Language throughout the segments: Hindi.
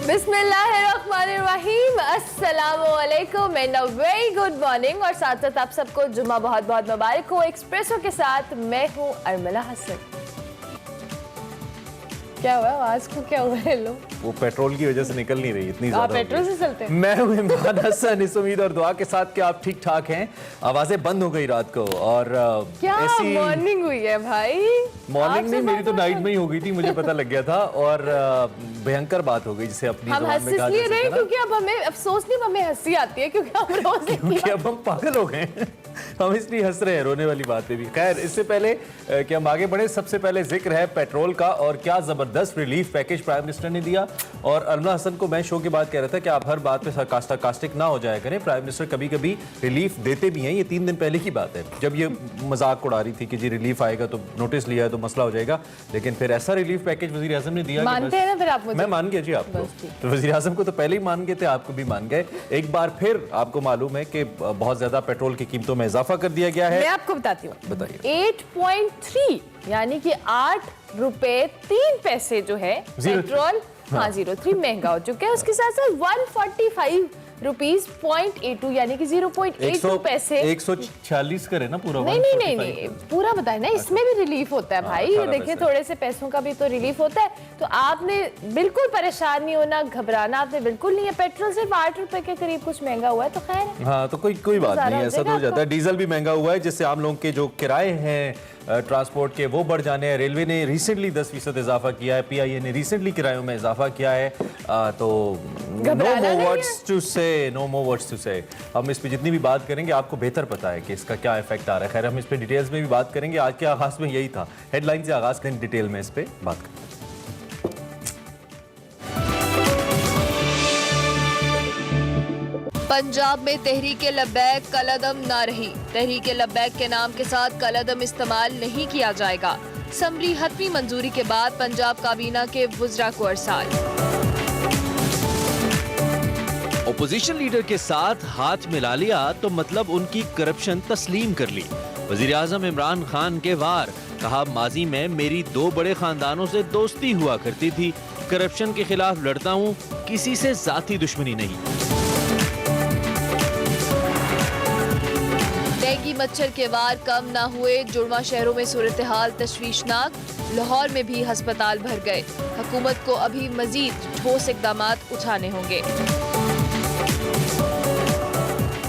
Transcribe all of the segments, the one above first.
बिस्मिल्लाहिर्रहमानिर्रहीम, अस्सलामुअलैकुम and a very good morning. और साथ साथ आप सबको जुम्मा बहुत बहुत मुबारक हो। एक्सप्रेसो के साथ मैं हूँ अर्मिला हसन। क्या हुआ, आवाज को क्या हुआ है? लो वो पेट्रोल की वजह से निकल नहीं रही, इतनी ज्यादा पेट्रोल से चलते हैं। मैं हूं इमरान हसन, इस उम्मीद और दुआ के साथ कि आप ठीक ठाक हैं। आवाजें बंद हो गई रात को और क्या ऐसी मॉर्निंग हुई है भाई? मॉर्निंग नहीं, मेरी तो नाइट में ही हो गई थी, मुझे पता लग गया था। और भयंकर बात हो गई जिसे अपनी हम हंस इसलिए रहे क्योंकि अब हमें अफसोस नहीं, हमें हंसी आती है क्योंकि हम रोज क्योंकि अब हम पागल हो गए हम इसलिए हंस रहे हैं, रोने वाली बात पे भी। खैर, इससे पहले कि हम आगे बढ़े, सबसे पहले जिक्र है पेट्रोल का। और क्या जबरदस्त रिलीफ पैकेज प्राइम मिनिस्टर ने दिया। और अर्मिला हसन को मैं शो के बाद कह रहा था कि आप हर बात पे सार्कास्टिक ना हो जाया करें। प्राइम मिनिस्टर कभी कभी रिलीफ देते भी हैं। ये 3 दिन पहले की बात है जब ये मजाक उड़ा रही थी कि जी रिलीफ आएगा तो नोटिस लिया है तो मसला हो जाएगा, लेकिन फिर ऐसा रिलीफ पैकेज वजीर आजम ने दिया। मानते हैं ना फिर आप मुझे? मैं मान गया जी आपको, तो वजीर आजम को तो पहले ही मान गए थे, आपको भी मान गए। एक बार फिर आपको मालूम है कि बहुत ज्यादा पेट्रोल की कीमतों में इजाफा कर दिया गया है। मैं आपको बताती हूँ, बताइए। 8.3 यानी कि 8 रुपए 3 पैसे जो है पेट्रोल, हाँ 03 महंगा हो चुका है। उसके साथ साथ 145 रुपीज 0.82 यानी कि 0.82 पैसे 146 करे ना पूरा। नहीं पूरा बताए ना, इसमें भी रिलीफ होता है भाई। ये देखिए थोड़े से पैसों का भी तो रिलीफ होता है। तो आपने बिल्कुल परेशान नहीं होना, घबराना आपने बिल्कुल नहीं है। पेट्रोल सिर्फ 8 रुपए के करीब कुछ महंगा हुआ है तो खैर है। हाँ तो कोई बात नहीं, ऐसा तो हो जाता है। डीजल भी महंगा हुआ है जिससे आम लोगों के जो किराए हैं ट्रांसपोर्ट के वो बढ़ जाने हैं। रेलवे ने रिसेंटली 10% इजाफा किया है, PIA ने रिसेंटली किरायों में इजाफा किया है। तो नो मोर वर्ड्स टू से। हम इस पे जितनी भी बात करेंगे आपको बेहतर पता है कि इसका क्या इफेक्ट आ रहा है। खैर, हम इस पे डिटेल्स में भी बात करेंगे। आज के आगाज में यही था, हेडलाइन से आगाज करें, डिटेल में इस पे बात करें। पंजाब में तहरीके लब्बैक कलअदम ना रही। तहरीके लब्बैक के नाम के साथ कलअदम इस्तेमाल नहीं किया जाएगा। असम्बली हतमी मंजूरी के बाद पंजाब काबीना के वुज़रा को अरसाल। ओपोजिशन लीडर के साथ हाथ मिला लिया तो मतलब उनकी करप्शन तस्लीम कर ली। वजीर आजम इमरान खान के वार, कहा माजी में मेरी 2 बड़े खानदानों से दोस्ती हुआ करती थी। करप्शन के खिलाफ लड़ता हूँ, किसी से जाती दुश्मनी नहीं। डेंगू मच्छर के वार कम ना हुए, जुड़वा शहरों में सूरत हाल तशवीशनाक। लाहौर में भी अस्पताल भर गए। हुकूमत को अभी मजीद ठोस इकदामात उठाने होंगे।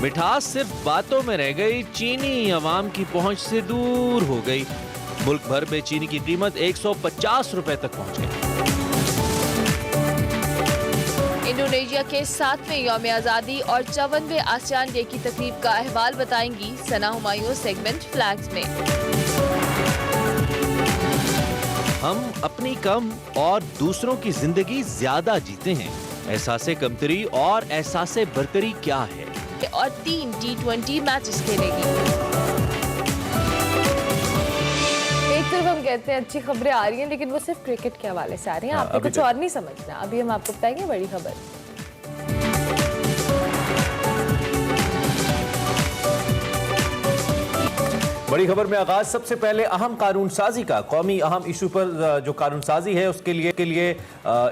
मिठास सिर्फ बातों में रह गई, चीनी अवाम की पहुंच से दूर हो गई। मुल्क भर में चीनी की कीमत 150 रुपए तक पहुंच गई। इंडोनेशिया के 7वें यौम आज़ादी और 54वें आसियान डे की तकरीब का अहवाल बताएंगी सना हुमायूं सेगमेंट फ्लैग्स में। हम अपनी कम और दूसरों की जिंदगी ज्यादा जीते हैं। एहसासे कमतरी और एहसासे बरतरी क्या है? और 3 T20 मैचेस खेलेगी। एक तरफ हम कहते हैं अच्छी खबरें आ रही हैं, लेकिन वो सिर्फ क्रिकेट के हवाले से आ रही हैं। आपको कुछ और नहीं समझना। अभी हम आपको बताएंगे बड़ी खबर। बड़ी खबर में आगाज सबसे पहले अहम कानून साजी का। कौमी अहम इशू पर जो कानून साजी है उसके लिए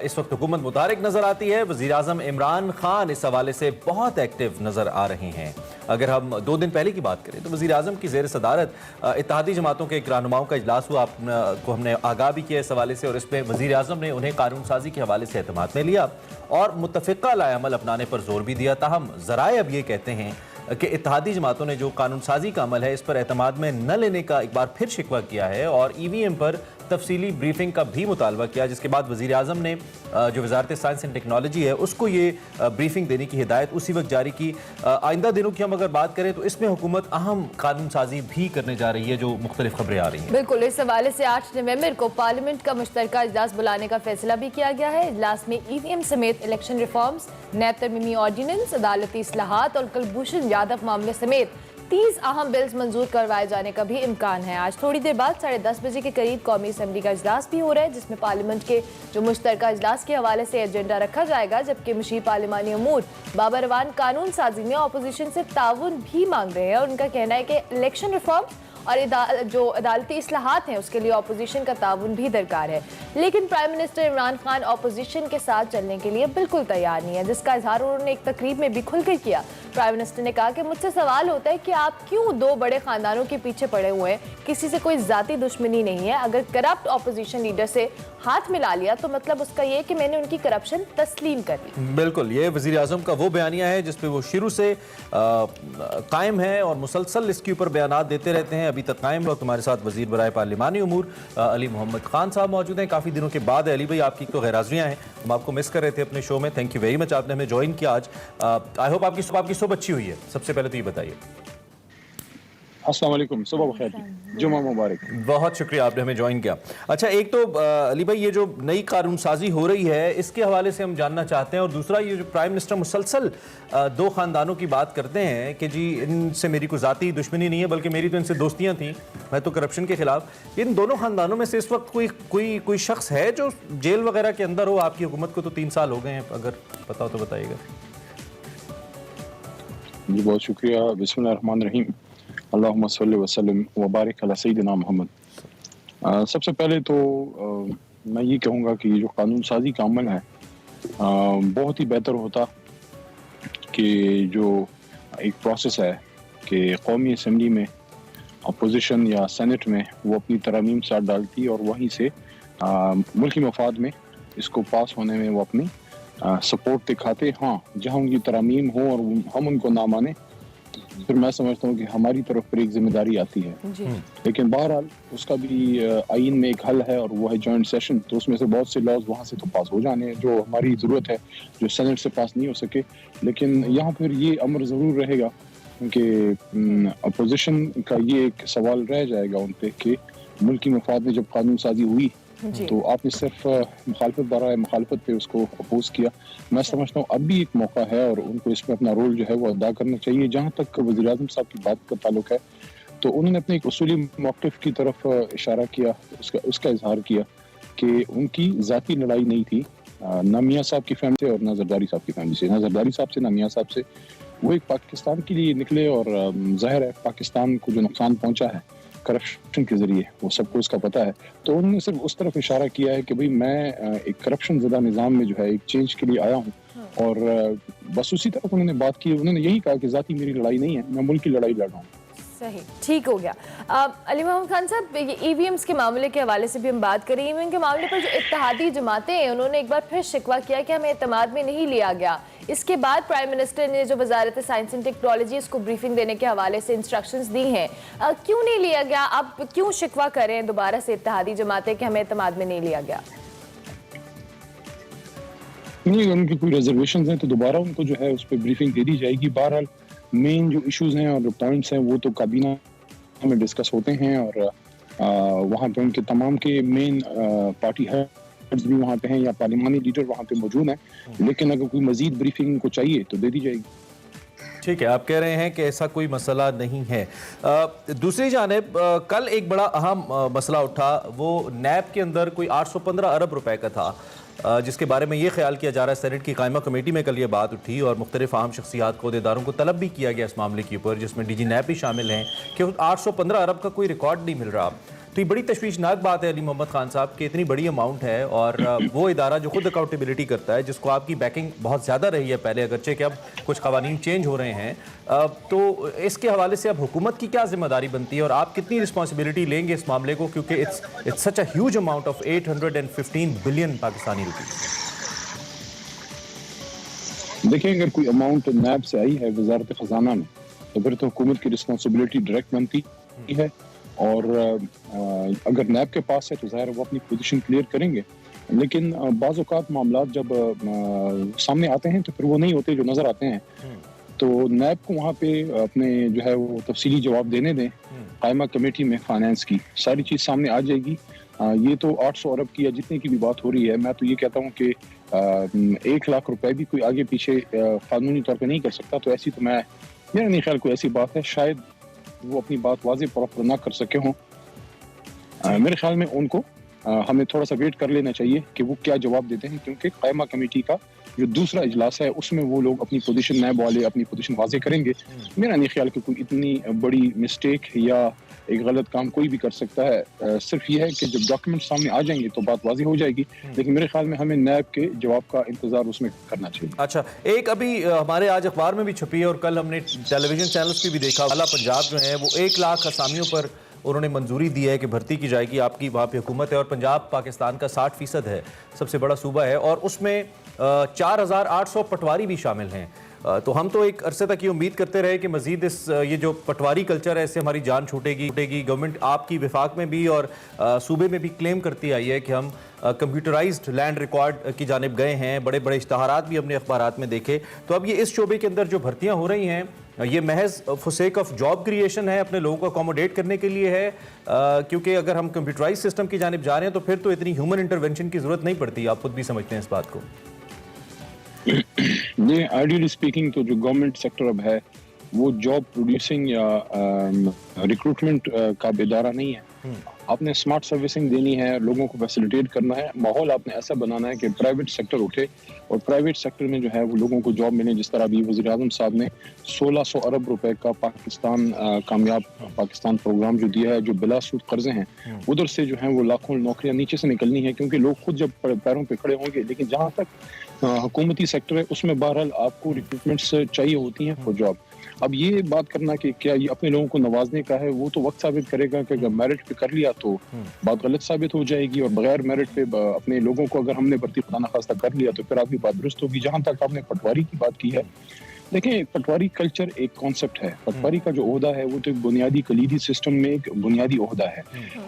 इस वक्त हुकूमत मुतारिक नजर आती है। वजीर आजम इमरान खान इस हवाले से बहुत एक्टिव नजर आ रहे हैं। अगर हम 2 दिन पहले की बात करें तो वजीर आजम की जेर सदारत इत्तेहादी जमातों के एक रहनुमाओं का इजलास हुआ। आपको हमने आगाह भी किया इस हवाले से, और इसमें वजीर आजम ने उन्हें कानून साजी के हवाले से एतमाद में लिया और मुत्तफ़िक़ा लाएअमल अपनाने पर जोर भी दिया। ताहम ज़राए अब ये कहते हैं कि इत्तेहादी जमातों ने जो कानून साजी का अमल है इस पर एतमाद में न लेने का एक बार फिर शिकवा किया है और EVM पर तफसीली ब्रीफिंग का भी मुतालबा किया, जिसके बाद वज़ीर आज़म ने जो वज़ारत साइंस एंड टेक्नोलॉजी है उसको ये ब्रीफिंग देने की हिदायत उसी वक्त जारी की। आइंदा दिनों की हम अगर बात करें तो इसमें हुकूमत अहम कानून साजी भी करने जा रही है, जो मुख्तलिफ खबरें आ रही हैं। बिल्कुल, इस हवाले से 8 नवंबर को पार्लियामेंट का मुश्तरका इजलास बुलाने का फैसला भी किया गया है। इजलास में EVM समेत इलेक्शन रिफॉर्म्स, नैब तरमीमी ऑर्डिनेंस, अदालती इस्लाहात और कुलभूषण यादव मामले समेत 30 अहम बिल्स मंजूर करवाए जाने का भी इम्कान है। आज थोड़ी देर बाद 10:30 बजे के करीब कौमी असम्बली का इजलास भी हो रहा है, जिसमें पार्लियामेंट के जो मुश्तरका इजलास के हवाले से एजेंडा रखा जाएगा। जबकि मुशीर पार्लिमानी अमूर बाबर रवान कानून साजी में अपोजिशन से ताउन भी मांग रहे हैं और उनका कहना है कि इलेक्शन रिफॉर्म और जो अदालती इस्लाहात हैं उसके लिए अपोजिशन का ताउन भी दरकार है। लेकिन prime minister Imran Khan opposition के साथ चलने के लिए बिल्कुल तैयार नहीं है, जिसका इजहार उन्होंने एक तकरीब में भी खुलकर किया। प्राइम मिनिस्टर ने कहा कि मुझसे सवाल होता है कि आप क्यों दो बड़े खानदानों के पीछे पड़े हुए हैं, किसी से कोई जाती दुश्मनी नहीं है। अगर करप्ट अपोजिशन लीडर से हाथ मिला लिया तो मतलब उसका ये कि मैंने उनकी करप्शन तस्लीम कर ली। बिल्कुल, ये वज़ीर आज़म का वो बयानिया है जिस पे वो शुरू से कायम है और मुसलसल इसके ऊपर बयानात देते रहते हैं, अभी तक कायम है। और तुम्हारे साथ वज़ीर बराए पार्लिमानी उमूर अली मोहम्मद खान साहब मौजूद हैं। काफ़ी दिनों के बाद है अली भाई, आपकी तो गैर-हाज़िरियाँ हैं, हम आपको मिस कर रहे थे अपने शो में। थैंक यू वेरी मच, आपने हमें ज्वाइन किया आज। आई होप आपकी सुबह अच्छी हुई है। सबसे पहले तो ये बताइए। अस्सलाम वालेकुम, सुबह बखैर, जुमा मुबारक। बहुत शुक्रिया, आपने हमें ज्वाइन किया। अच्छा, एक तो अली भाई ये जो नई कानून साजी हो रही है इसके हवाले से हम जानना चाहते हैं, और दूसरा ये जो प्राइम मिनिस्टर मुसलसल दो खानदानों की बात करते हैं कि जी इनसे मेरी कोई ज़ाती दुश्मनी नहीं है बल्कि मेरी तो इनसे दोस्तियाँ थी, मैं तो करप्शन के खिलाफ। इन दोनों खानदानों में से इस वक्त कोई शख्स है जो जेल वगैरह के अंदर हो? आपकी हुकूमत को तो 3 साल हो गए हैं, अगर पता हो तो बताइएगा। जी बहुत शुक्रिया। बिस्मिल्लाहिर्रहमानिर्रहीम, अल्लाहुम्मा सल्लि व सल्लिम व बारिक अला सय्यिदिना मोहम्मद। सबसे पहले तो मैं ये कहूँगा कि ये जो कानून साजी का अमल है बहुत ही बेहतर होता कि जो एक प्रोसेस है कि कौमी असम्बली में अपोजिशन या सेनेट में वो अपनी तरमीम साथ डालती और वहीं से मुल्की मफाद में इसको पास होने में वो अपनी सपोर्ट दिखाते। हाँ, जहाँ उनकी तरमीम हो और हम उनको ना माने फिर मैं समझता हूँ कि हमारी तरफ पर एक जिम्मेदारी आती है। लेकिन बहरहाल उसका भी आईन में एक हल है और वो है जॉइंट सेशन, तो उसमें से बहुत से लॉज वहाँ से तो पास हो जाने जो हमारी ज़रूरत है, जो सेनेट से पास नहीं हो सके। लेकिन यहाँ फिर ये अमर ज़रूर रहेगा कि अपोजिशन का ये एक सवाल रह जाएगा उन पर कि मुल्की मफाद में जब कानून साजी हुई तो आपने सिर्फ मुखालफत बराए मुखालफत पे उसको अपोज किया। मैं समझता हूँ अब भी एक मौका है और उनको इसमें अपना रोल जो है वो अदा करना चाहिए। जहाँ तक वज़ीर आज़म साहब की बात का ताल्लुक है तो उन्होंने अपने एक उसूली मौक़िफ़ की तरफ इशारा किया, उसका इजहार किया कि उनकी ज़ाती लड़ाई नहीं थी ना मियाँ साहब की फैमिली से और ना जरदारी साहब की फैमिली से, ना जरदारी साहब से ना मियाँ साहब से। वो एक पाकिस्तान के लिए निकले और ज़ाहिर है पाकिस्तान को जो नुकसान पहुँचा है करप्शन के जरिए वो सबको इसका पता है। तो उन्होंने सिर्फ उस तरफ इशारा किया है कि भाई मैं एक करप्शन ज़दा निज़ाम में जो है एक चेंज के लिए आया हूँ और बस उसी तरफ उन्होंने बात की। उन्होंने यही कहा कि ज़ाती मेरी लड़ाई नहीं है, मैं मुल्क की लड़ाई लड़ रहा हूँ। सही, ठीक हो गया। अली मोहम्मद खान साहब, ये ईवीएम्स के मामले के हवाले से भी हम बात करें। ईवीएम के मामले पर जो इत्तेहादी जमातें हैं उन्होंने एक बार फिर शिकवा किया कि हमें एतमाद में नहीं लिया गया। इसके बाद प्राइम मिनिस्टर ने जो वजारत साइंस एंड टेक्नोलॉजी इसको ब्रीफिंग देने के हवाले से इंस्ट्रक्शंस दी हैं। क्यों नहीं लिया गया? अब क्यों शिकवा करें दोबारा से इत्तेहादी जमातें कि हमें एतमाद में नहीं लिया गया? नहीं, उनकी कोई रिजर्वेशंस हैं तो दोबारा उनको जो है उस पर ब्रीफिंग दे दी जाएगी। बहरहाल मेन जो इश्यूज हैं और पॉइंट्स हैं वो तो काबीना में डिस्कस होते हैं और वहाँ पे उनके तमाम के मेन पार्टी हेड्स भी वहाँ पे हैं या पार्लिमानी लीडर वहाँ पे मौजूद हैं। लेकिन अगर कोई मजीद ब्रीफिंग उनको चाहिए तो दे दी जाएगी। ठीक है, आप कह रहे हैं कि ऐसा कोई मसला नहीं है। दूसरी जानिब कल एक बड़ा अहम मसला उठा, वो नैब के अंदर कोई 815 अरब रुपए का था, जिसके बारे में ये ख्याल किया जा रहा है सेनेट की कायमा कमेटी में कल ये बात उठी और मुख्तलिफ अहम शख्सियात को अहदेदारों को तलब भी किया गया इस मामले के ऊपर, जिसमें DG नैब भी शामिल हैं कि 815 अरब का कोई रिकॉर्ड नहीं मिल रहा। तो ये बड़ी तशवीशनाक बात है अली मोहम्मद खान साहब कि इतनी बड़ी अमाउंट है और वो इदारा जो खुद अकाउंटेबिलिटी करता है, जिसको आपकी बैकिंग बहुत ज़्यादा रही है पहले, अगरचे कि अब कुछ कवानीन चेंज हो रहे हैं, तो इसके हवाले से अब हुकूमत की क्या जिम्मेदारी बनती है और आप कितनी रिस्पॉन्सिबिलिटी लेंगे इस मामले को, क्योंकि it's such a huge amount of 815 billion Pakistani rupees. देखिए, अगर कोई अमाउंट नैब से आई है वजारत खजाना में तो फिर तो हुकूमत की रिस्पॉन्सिबिलिटी डायरेक्ट बनती है और अगर नैब के पास है तो ज़ाहिर वो अपनी पोजीशन क्लियर करेंगे। लेकिन बाज़ औक़ात मामलात जब सामने आते हैं तो फिर वो नहीं होते जो नज़र आते हैं। तो नैब को वहाँ पे अपने जो है वो तफसीली जवाब देने दें। कायमा कमेटी में फाइनेंस की सारी चीज़ सामने आ जाएगी। ये तो 800 अरब की या जितने की भी बात हो रही है, मैं तो ये कहता हूँ कि 1 लाख रुपए भी कोई आगे पीछे कानूनी तौर पे नहीं कर सकता। तो ऐसी तो मेरा नहीं ख्याल कोई ऐसी बात है, शायद वो अपनी बात वाज़ेह प्रॉपर ना कर सके हों। मेरे ख्याल में उनको हमें थोड़ा सा वेट कर लेना चाहिए कि वो क्या जवाब देते हैं, क्योंकि कायमा कमेटी का जो दूसरा इजलास है उसमें वो लोग अपनी पोजीशन, नैब वाले अपनी पोजीशन वाजे करेंगे। मेरा नहीं ख्याल कि कोई इतनी बड़ी मिस्टेक या एक गलत काम कोई भी कर सकता है। सिर्फ ये है कि जब डॉक्यूमेंट सामने आ जाएंगे तो बात वाजी हो जाएगी, लेकिन मेरे ख्याल में हमें नैब के जवाब का इंतजार उसमें करना चाहिए। अच्छा, एक अभी हमारे आज अखबार में भी छपी है और कल हमने टेलीविजन चैनल्स पे भी देखा, आला पंजाब जो है वो 1 लाख असामियों पर उन्होंने मंजूरी दी है कि भर्ती की जाएगी। आपकी वहाँ पे हुकूमत है और पंजाब पाकिस्तान का 60% है, सबसे बड़ा सूबा है, और उसमें 4800 पटवारी भी शामिल हैं। तो हम तो एक अरसे तक ये उम्मीद करते रहे कि मजीद ये जो पटवारी कल्चर है इससे हमारी जान छूटेगी। गवर्नमेंट आपकी विफाक में भी और सूबे में भी क्लेम करती आई है कि हम कंप्यूटराइज्ड लैंड रिकॉर्ड की जानिब गए हैं, बड़े बड़े इश्तहारात भी हमने अखबारात में देखे। तो अब ये इस शोबे के अंदर जो भर्तियाँ हो रही हैं ये महज फॉर ऑफ जॉब क्रिएशन है, अपने लोगों को अकोमोडेट करने के लिए है, क्योंकि अगर हम कंप्यूटराइज सिस्टम की जानिब जा रहे हैं तो फिर तो इतनी ह्यूमन इंटरवेंशन की जरूरत नहीं पड़ती। आप खुद भी समझते हैं इस बात को। ये आइडियली स्पीकिंग तो जो गवर्नमेंट सेक्टर अब है वो जॉब प्रोड्यूसिंग या रिक्रूटमेंट का इदारा नहीं है। आपने स्मार्ट सर्विसिंग देनी है, लोगों को फैसिलिटेट करना है, माहौल आपने ऐसा बनाना है कि प्राइवेट सेक्टर उठे और प्राइवेट सेक्टर में जो है वो लोगों को जॉब मिले। जिस तरह अभी वज़ीर आज़म साहब ने 1600 अरब रुपए का पाकिस्तान कामयाब पाकिस्तान प्रोग्राम जो दिया है, जो बिलासूद कर्जे हैं, उधर से जो है वो लाखों नौकरियां नीचे से निकलनी है, क्योंकि लोग खुद जब पैरों पे खड़े होंगे। लेकिन जहाँ तक हुकूमती सेक्टर है उसमें बहरहाल आपको रिक्रूटमेंट्स चाहिए होती हैं फॉर जॉब। अब ये बात करना कि क्या ये अपने लोगों को नवाजने का है, वो तो वक्त साबित करेगा कि अगर मेरिट पे कर लिया तो बात गलत साबित हो जाएगी, और बगैर मेरिट पे अपने लोगों को अगर हमने भर्ती खुदा न खास्ता कर लिया तो फिर आपकी बात दुरुस्त होगी। जहां तक आपने पटवारी की बात की है, देखिए पटवारी कल्चर एक कॉन्सेप्ट है। पटवारी का जो ओहदा है वो तो एक बुनियादी कलीदी सिस्टम में एक बुनियादी ओहदा है।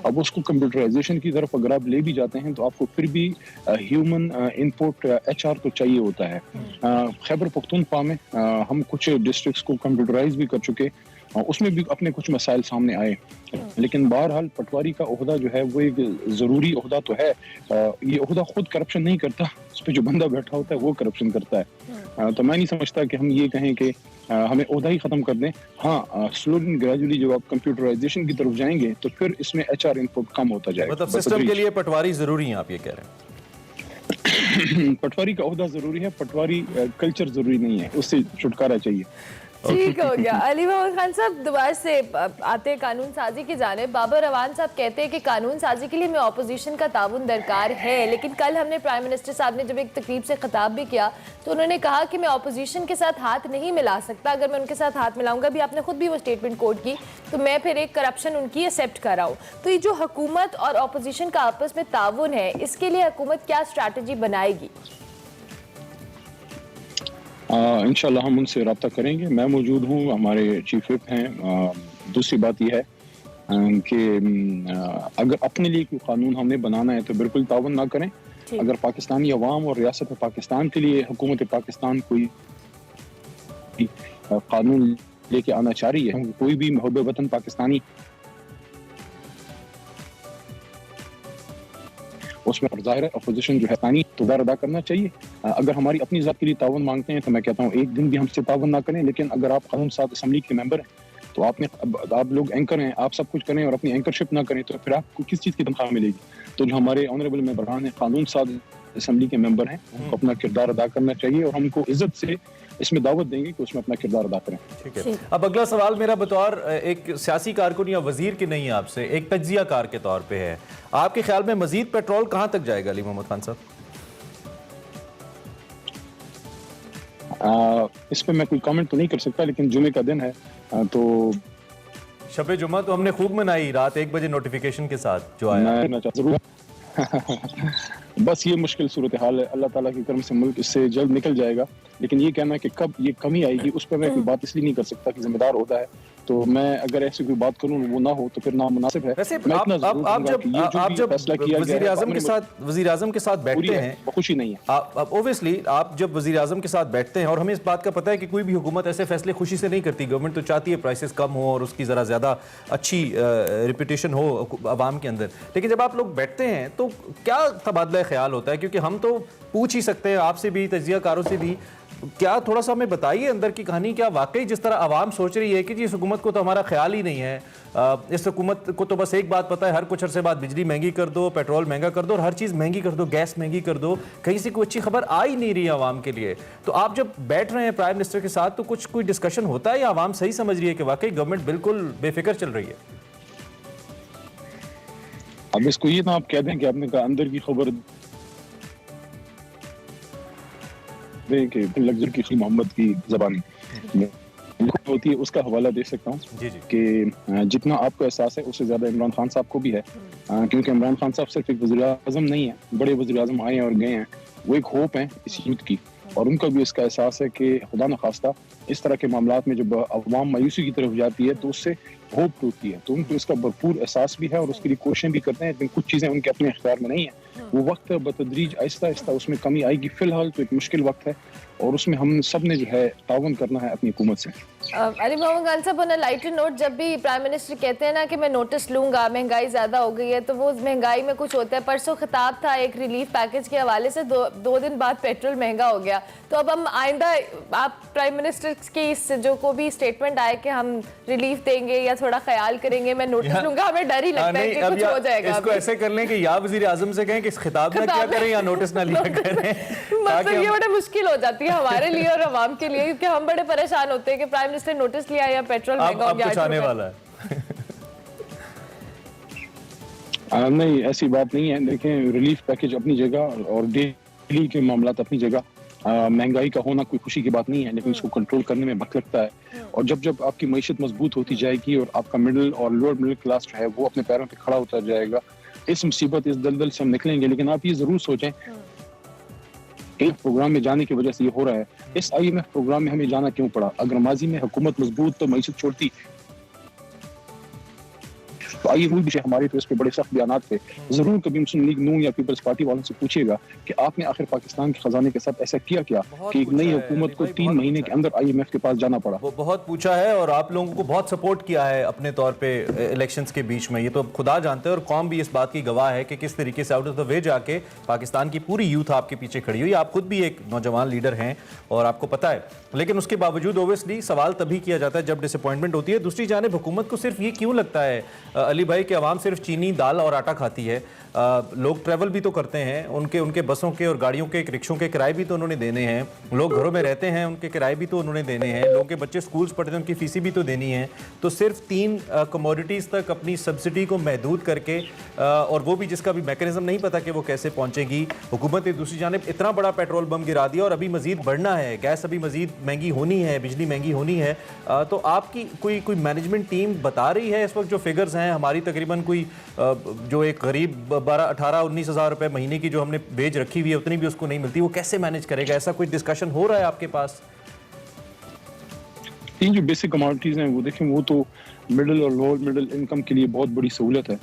अब उसको कंप्यूटराइजेशन की तरफ अगर आप ले भी जाते हैं तो आपको फिर भी ह्यूमन इनपुट HR तो चाहिए होता है। खैबर पख्तूनख्वा में हम कुछ डिस्ट्रिक्ट्स को कंप्यूटराइज भी कर चुके, उसमें भी अपने कुछ मसाइल सामने आए, लेकिन बहरहाल पटवारी का ओहदा जो है वो एक ज़रूरी ओहदा तो है। ये ओहदा खुद करप्शन नहीं करता, उस पर जो बंदा बैठा होता है वो करप्शन करता है। तो मैं नहीं समझता कि हम ये कहें कि हमें ओहदा ही ख़त्म कर दें। हाँ, स्लोली ग्रेजुअली जब आप कंप्यूटराइजेशन की तरफ जाएंगे तो फिर इसमें HR इनपुट कम होता जाएगा। मतलब सिस्टम के लिए पटवारी ज़रूरी है, आप ये कह रहे हैं? पटवारी का ओहदा ज़रूरी है, पटवारी कल्चर ज़रूरी नहीं है, उससे छुटकारा चाहिए। ठीक हो गया। अली मोहम्मद खान साहब दोबारा से आते हैं कानून साजी की जानिब। बाबर रवान साहब कहते हैं कि कानून साजी के लिए हमें ऑपोजिशन का ताउन दरकार है, लेकिन कल हमने प्राइम मिनिस्टर साहब ने जब एक तकरीब से खिताब भी किया तो उन्होंने कहा कि मैं ऑपोजिशन के साथ हाथ नहीं मिला सकता, अगर मैं उनके साथ हाथ मिलाऊंगा, भी आपने खुद भी वो स्टेटमेंट कोट की, तो मैं फिर एक करप्शन उनकी एक्सेप्ट कर रहा हूँ। तो ये जो हुकूमत और ऑपोजिशन का आपस में ताउन है, इसके लिए हुकूमत क्या स्ट्रैटेजी बनाएगी? इंशाल्लाह हम उनसे रब्ता करेंगे। मैं मौजूद हूँ, हमारे चीफ विप हैं। दूसरी बात यह है कि अगर अपने लिए कोई कानून हमने बनाना है तो बिल्कुल तावन ना करें। अगर पाकिस्तानी अवाम और रियासत पाकिस्तान के लिए हुकूमत पाकिस्तान कोई कानून लेके आना चाह रही है, कोई भी मुहब्बे वतन पाकिस्तानी उसमें ज़ाहिर है अपोजिशन जो है पानी किरदार अदा करना चाहिए। अगर हमारी अपनी ज़ात के लिए तावन मांगते हैं तो मैं कहता हूँ एक दिन भी हमसे तावन ना करें, लेकिन अगर आप कानून साथ असम्बली के मेंबर हैं तो आप लोग एंकर हैं, आप सब कुछ करें और अपनी एंकरशिप ना करें तो फिर आपको किस चीज़ की तनख्वाह मिलेगी? तो जो हमारे ऑनरेबल मेंबरान हैं, कानून साथ असम्बली के मेंबर हैं, उनको अपना किरदार अदा करना चाहिए और हमको इज्जत से इसमें दावत देंगे कि उसमें अपना किरदार अदा करें। ठीक है। अब अगला सवाल मेरा बतौर एक सियासी कारकुन या वजीर के नहीं है, आपसे एक तज्जिया कार के तौर पे है। आपके ख्याल में मजीद पेट्रोल कहां तक जाएगा अली मोहम्मद खान साहब? इस पे मैं कोई कमेंट तो नहीं कर सकता, लेकिन जुमे का दिन है तो शब जुमा तो हमने खूब मनाई रात 1 बजे नोटिफिकेशन के साथ जो आया। जरूर बस ये मुश्किल सूरत हाल है, अल्लाह ताला की करम से मुल्क इससे जल्द निकल जाएगा, लेकिन ये कहना है कि कब ये कमी आएगी उस पर मैं कोई बात इसलिए नहीं कर सकता कि जिम्मेदार होता है, तो मैं अगर ऐसी कोई बात करूं वो ना हो तो फिर नामुनासिब है। वैसे आप जब वजीर आजम के साथ बैठते हैं, खुशी नहीं है ऑब्वियसली आप जब वजीर आजम के साथ बैठते हैं, और हमें इस बात का पता है कि कोई भी हुकूमत ऐसे फैसले खुशी से नहीं करती, गवर्नमेंट तो चाहती है प्राइसेस कम हो और उसकी ज़रा ज़्यादा अच्छी रिपीटेशन हो आवाम के अंदर, लेकिन जब आप लोग बैठते हैं तो क्या तबादला ख्याल होता है? क्योंकि हम तो पूछ ही सकते हैं आपसे भी, तजिया कारों से भी, क्या थोड़ा सा हमें बताइए अंदर की कहानी, क्या वाकई जिस तरह आवाम सोच रही है कि जी इस हुकूमत को तो हमारा ख्याल ही नहीं है, इस हुकूमत को तो बस एक बात पता है, हर कुछ अरसे बाद बिजली महंगी कर दो, पेट्रोल महंगा कर दो और हर चीज़ महंगी कर दो, गैस महंगी कर दो, कहीं से कोई अच्छी खबर आ ही नहीं रही है आवाम के लिए। तो आप जब बैठ रहे हैं प्राइम मिनिस्टर के साथ तो कुछ कोई डिस्कशन होता है या आवाम सही समझ रही है कि वाकई गवर्नमेंट बिल्कुल बेफिक्र चल रही है? अब इसको ये ना आप कह दें कि आपने कहा अंदर की खबर दें कि लग्जर की मोहम्मद की जबानी होती है, उसका हवाला दे सकता हूँ कि जितना आपको एहसास है उससे ज्यादा इमरान खान साहब को भी है, क्योंकि इमरान खान साहब सिर्फ एक वज़ीर आज़म नहीं है, बड़े वज़ीर आज़म आए और गए हैं, वो एक होप है इस यूथ की, और उनका भी इसका एहसास है कि खुदा न खास्ता इस तरह के मामलात में जब अवाम मायूसी की तरफ जाती है तो उससे होप टूटती है, तो उनको इसका भरपूर एहसास भी है और उसके लिए कोशिशें भी करते हैं, लेकिन कुछ चीज़ें उनके अपने इख्तियार में नहीं है। वो वक्त बतदरीज आहिस्ता आहिस्ता उसमें कमी आएगी। फिलहाल तो एक मुश्किल वक्त है और उसमें हम सब ने जो है तावन करना है अपनी हुकूमत से। अली मोहम्मद खान साहब, ऑन अ लाइटर नोट, जब भी प्राइम मिनिस्टर कहते हैं ना कि मैं नोटिस लूंगा, महंगाई ज़्यादा हो गई है, तो वो महंगाई में कुछ होता है। परसों खिताब था एक रिलीफ पैकेज के हवाले से, दो दिन बाद पेट्रोल महंगा हो गया। तो अब हम आइंदा आप प्राइम मिनिस्टर की इस जो को भी स्टेटमेंट आए कि हम रिलीफ देंगे या थोड़ा ख्याल करेंगे, मैं नोटिस लूंगा, हमें डर ही लगता है कि कुछ हो जाएगा। इसको ऐसे कर लें कि या वज़ीर आज़म से कहें कि खिताब ना क्या करें या नोटिस ना लिया करें। मतलब ये बड़ा मुश्किल हो जाती है हमारे लिए और आवाम के लिए, क्योंकि हम बड़े परेशान होते हैं कि प्राइम मिनिस्टर नोटिस लिया या पेट्रोल महंगा हो गया। कुछ आने वाला है? नहीं, ऐसी बात नहीं है। देखें, रिलीफ पैकेज अपनी जगह और डेली के मामलात अपनी जगह। महंगाई का होना कोई खुशी की बात नहीं है, लेकिन इसको कंट्रोल करने में वक्त लगता है, और जब जब आपकी मईशत मजबूत होती जाएगी और आपका मिडिल और लोअर मिडिल क्लास जो है वो अपने पैरों पे खड़ा होता जाएगा, इस मुसीबत, इस दलदल से हम निकलेंगे। लेकिन आप ये जरूर सोचें, एक प्रोग्राम में जाने की वजह से ये हो रहा है। इस IMF प्रोग्राम में हमें जाना क्यों पड़ा? अगर माजी में हुकूमत मजबूत तो मईशत छोड़ती, तो आईएमएफ भी हमारे तो इस पे बड़े सख्त बयान थे। जरूर कभी मुस्लिम लीग नून या पीपल्स पार्टी वालों से पूछिएगा कि आपने आखिर पाकिस्तान के खजाने के साथ ऐसा किया क्या कि एक नई हुकूमत को 3 महीने के अंदर IMF के पास जाना पड़ा। वो बहुत पूछा है और आप लोगों को बहुत सपोर्ट किया है अपने तौर पे इलेक्शंस के बीच में, ये तो खुदा जानते हैं, और कौम भी इस बात की गवाह है कि किस तरीके से आउट ऑफ द वे जाके पाकिस्तान की पूरी यूथ आपके पीछे खड़ी हुई। आप खुद भी एक नौजवान लीडर हैं और आपको पता है, लेकिन उसके बावजूद ओबियसली सवाल तभी किया जाता है जब डिसअपॉइंटमेंट होती है। दूसरी जानिब हुकूमत को सिर्फ ये क्यों लगता है अली भाई कि आवाम सिर्फ चीनी, दाल और आटा खाती है? लोग ट्रैवल भी तो करते हैं, उनके बसों के और गाड़ियों के, रिक्शों के किराए भी तो उन्होंने देने हैं, लोग घरों में रहते हैं, उनके किराए भी तो उन्होंने देने हैं, लोगों के बच्चे स्कूल्स पढ़ते हैं, उनकी फीसी भी तो देनी है। तो सिर्फ 3 कमोडिटीज़ तक अपनी सब्सिडी को महदूद करके, और वो भी जिसका भी मैकेनिज्म नहीं पता कि वो कैसे पहुंचेगी, हुकूमत ने दूसरी जानिब इतना बड़ा पेट्रोल बम गिरा दिया और अभी मजीद बढ़ना है, गैस अभी मजीद महंगी होनी है, बिजली महंगी होनी है। तो आपकी कोई मैनेजमेंट टीम बता रही है इस वक्त जो फिगर्स हैं हमारी, तकरीबन कोई जो एक गरीब 18-19 हज़ार रुपए महीने की जो हमने वेज रखी हुई है उतनी भी उसको नहीं मिलती, वो कैसे मैनेज करेगा? ऐसा कोई डिस्कशन हो रहा है आपके पास? तीन जो बेसिक कमोडिटीज हैं वो देखें, वो तो मिडिल और लोअर मिडिल इनकम के लिए बहुत बड़ी सहूलत है।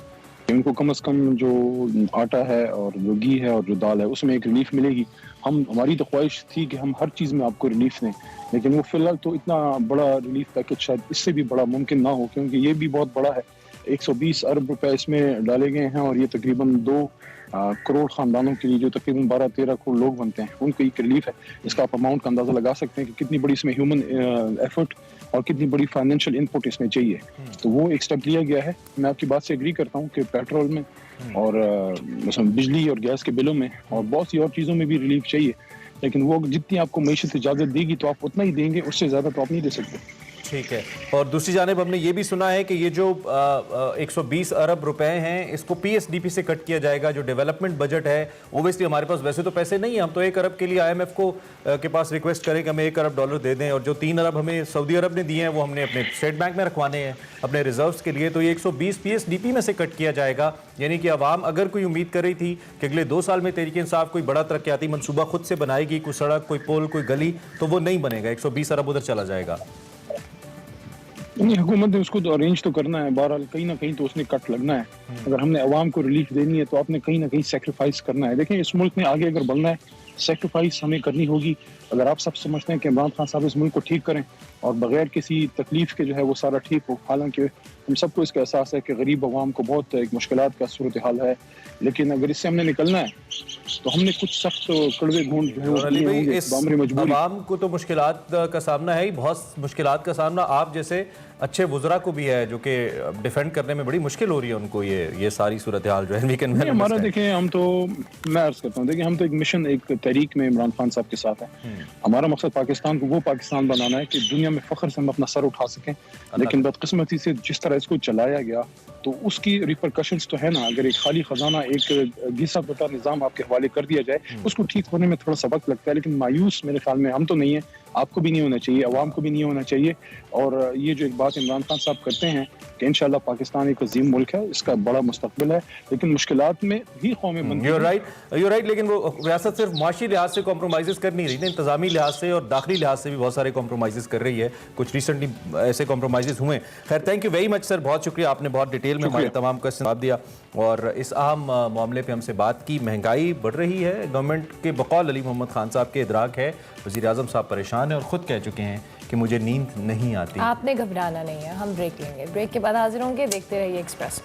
उनको कम से कम जो आटा है और जो घी है और जो दाल है उसमें एक रिलीफ मिलेगी। हमारी तो ख्वाहिश थी कि हम हर चीज़ में आपको रिलीफ दें, लेकिन वो फिलहाल तो इतना बड़ा रिलीफ पैकेज शायद इससे भी बड़ा मुमकिन ना हो, क्योंकि ये भी बहुत बड़ा है। 120 अरब रुपए इसमें डाले गए हैं और ये तकरीबन 2 करोड़ खानदानों के लिए, जो तकरीबन 12-13 करोड़ लोग बनते हैं, उनको एक रिलीफ है। इसका आप अमाउंट का अंदाजा लगा सकते हैं कि कितनी बड़ी इसमें ह्यूमन एफर्ट और कितनी बड़ी फाइनेंशियल इनपुट इसमें चाहिए। तो वो एक स्टेप लिया गया है। मैं आपकी बात से एग्री करता हूँ कि पेट्रोल में और बिजली और गैस के बिलों में और बहुत सी और चीज़ों में भी रिलीफ चाहिए, लेकिन वो जितनी आपको मईशत इजाज़त देगी तो आप उतना ही देंगे, उससे ज़्यादा तो आप नहीं दे सकते। ठीक है। और दूसरी जानिब हमने ये भी सुना है कि ये जो 120 अरब रुपए हैं इसको PSDP से कट किया जाएगा, जो डेवलपमेंट बजट है। ओबियसली हमारे पास वैसे तो पैसे नहीं है, हम तो 1 अरब के लिए IMF को के पास रिक्वेस्ट करें कि हमें 1 अरब डॉलर दे दें, और जो 3 अरब हमें सऊदी अरब ने दिए हैं वो हमने अपने स्टेट बैंक में रखवाने हैं अपने रिजर्व्स के लिए। तो ये 120 PSDP में से कट किया जाएगा, यानी कि आवाम अगर कोई उम्मीद कर रही थी कि अगले 2 साल में तहरीक इंसाफ कोई बड़ा तरक्याती मनसूबा खुद से बनाएगी, कोई सड़क, कोई पुल, कोई गली, तो वो नहीं बनेगा। 120 अरब उधर चला जाएगा। नहीं, हुकूमत ने उसको तो अरेंज तो करना है, बहरहाल कहीं ना कहीं तो उसने कट लगना है। अगर हमने अवाम को रिलीफ देनी है तो आपने कहीं ना कहीं सेक्रीफाइस करना है। देखें, इस मुल्क में आगे अगर बढ़ना है, सेक्रीफाइस हमें करनी होगी। अगर आप सब समझते हैं कि इमरान खान साहब इस मुल्क को ठीक करें और बगैर किसी तकलीफ के जो है वो सारा ठीक हो, हालांकि हम सबको इसका एहसास है कि गरीब आवाम को बहुत एक मुश्किलात का सूरत हाल है, लेकिन अगर इससे हमने निकलना है तो हमने कुछ सख्त कड़वे घूंट जो है वो अली किए भाई, होंगे। इस बामरी मजबूरी आवाम को तो मुश्किलात का सामना है ही, बहुत मुश्किलात का सामना आप जैसे अच्छे वुज़रा को भी है, जो कि डिफेंड करने में बड़ी मुश्किल हो रही है उनको ये सारी सूरत हाल जो है। वी कैन नहीं, हमारा देखें, हम तो मैं अर्ज करता हूँ, देखिए हम तो एक मिशन, एक तहरीक में इमरान खान साहब के साथ है। हमारा मकसद पाकिस्तान को वो पाकिस्तान बनाना है कि दुनिया में फख्र से हम अपना सर उठा सकें, लेकिन बदकिस्मती से जिस तरह इसको चलाया गया तो उसकी रिपरकशंस तो है ना। अगर एक खाली खजाना, एक घिसा पिटा निज़ाम आपके हवाले कर दिया जाए, उसको ठीक होने में थोड़ा सा वक्त लगता है, लेकिन मायूस मेरे ख्याल में हम तो नहीं है, आपको भी नहीं होना चाहिए, अवाम को भी नहीं होना चाहिए। और ये जो एक बात इमरान खान साहब करते हैं कि इंशाल्लाह पाकिस्तान एक अजीम मुल्क है, इसका बड़ा मुस्तकबिल है, लेकिन मुश्किलात में ही कौमें बनती हैं। You're right, लेकिन वो रियासत सिर्फ माशी लिहाज से कॉम्प्रोमाइज़ कर नहीं रही ना, इंतजामी लिहाज से और दाखिली लिहाज से भी बहुत सारे कॉम्प्रोमाइज़ कर रही है। कुछ रिसेंटली ऐसे कॉम्प्रोमाइज़ हुए। खैर, thank you very much sir, बहुत शुक्रिया, आपने बहुत डिटेल में हमारे तमाम का जवाब दिया और इस अहम मामले पर हमसे बात की। महंगाई बढ़ रही है, गवर्नमेंट के बकौल अली मोहम्मद खान साहब के इदराक है, वज़ीर आज़म साहब परेशान है और ख़ुद कह चुके हैं कि मुझे नींद नहीं आती। आपने घबराना नहीं है, हम ब्रेक लेंगे, ब्रेक के बाद हाजिर होंगे। देखते रहिए Express.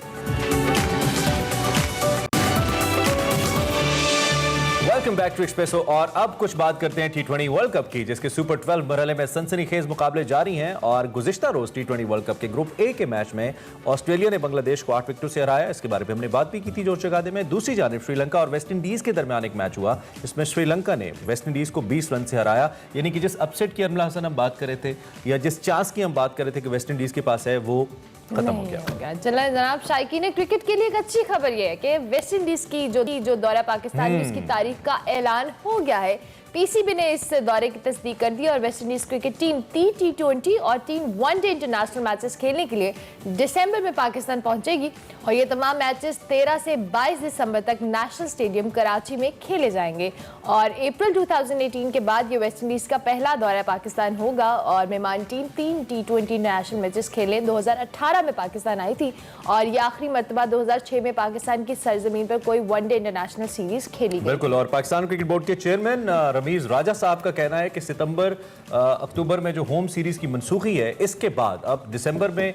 Welcome back to Expresso और अब कुछ बात करते हैं T20 वर्ल्ड कप की, जिसके सुपर 12 मरहले में सनसनीखेज मुकाबले जारी हैं और गुज़िश्ता रोज T20 वर्ल्ड कप के ग्रुप ए के मैच में ऑस्ट्रेलिया ने बांग्लादेश को 8 विकेटों से हराया। इसके बारे में हमने बात भी की थी जोर जगादे में। दूसरी जानिब श्रीलंका और वेस्ट इंडीज के दरमियान एक मैच हुआ, इसमें श्रीलंका ने वेस्ट इंडीज को 20 रन से हराया। यानी कि जिस अपसेट की अनमला हसन हम बात कर रहे थे या जिस चांस की हम बात कर रहे थे कि वेस्ट इंडीज के पास है, वो खत्म हो गया। चला जनाब, शायकीन क्रिकेट के लिए एक अच्छी खबर ये है कि वेस्ट इंडीज की जो दौरा पाकिस्तान में उसकी तारीख का ऐलान हो गया है। पीसीबी ने इस दौरे की तस्दीक कर दी और West Indies cricket team 3 T20 और 3 वनडे इंटरनेशनल मैचेस खेलने के लिए दिसंबर में पाकिस्तान पहुंचेगी और ये तमाम मैचेस 13 से 22 दिसंबर तक नेशनल स्टेडियम कराची में खेले जाएंगे। और अप्रैल 2018 के बाद ये वेस्ट इंडीज का पहला दौरा पाकिस्तान होगा और मेहमान टीम 3 T20 इंटरनेशनल मैचेस खेले। 2018 में पाकिस्तान आई थी और ये आखिरी मरतबा 2006 में पाकिस्तान की सरजमीन पर कोई वनडे इंटरनेशनल सीरीज खेली गई। बिल्कुल, और पाकिस्तान क्रिकेट बोर्ड के चेयरमैन रमीज राजा साहब का कहना है कि सितंबर अक्टूबर में जो होम सीरीज की मनसूखी है, इसके बाद अब दिसंबर में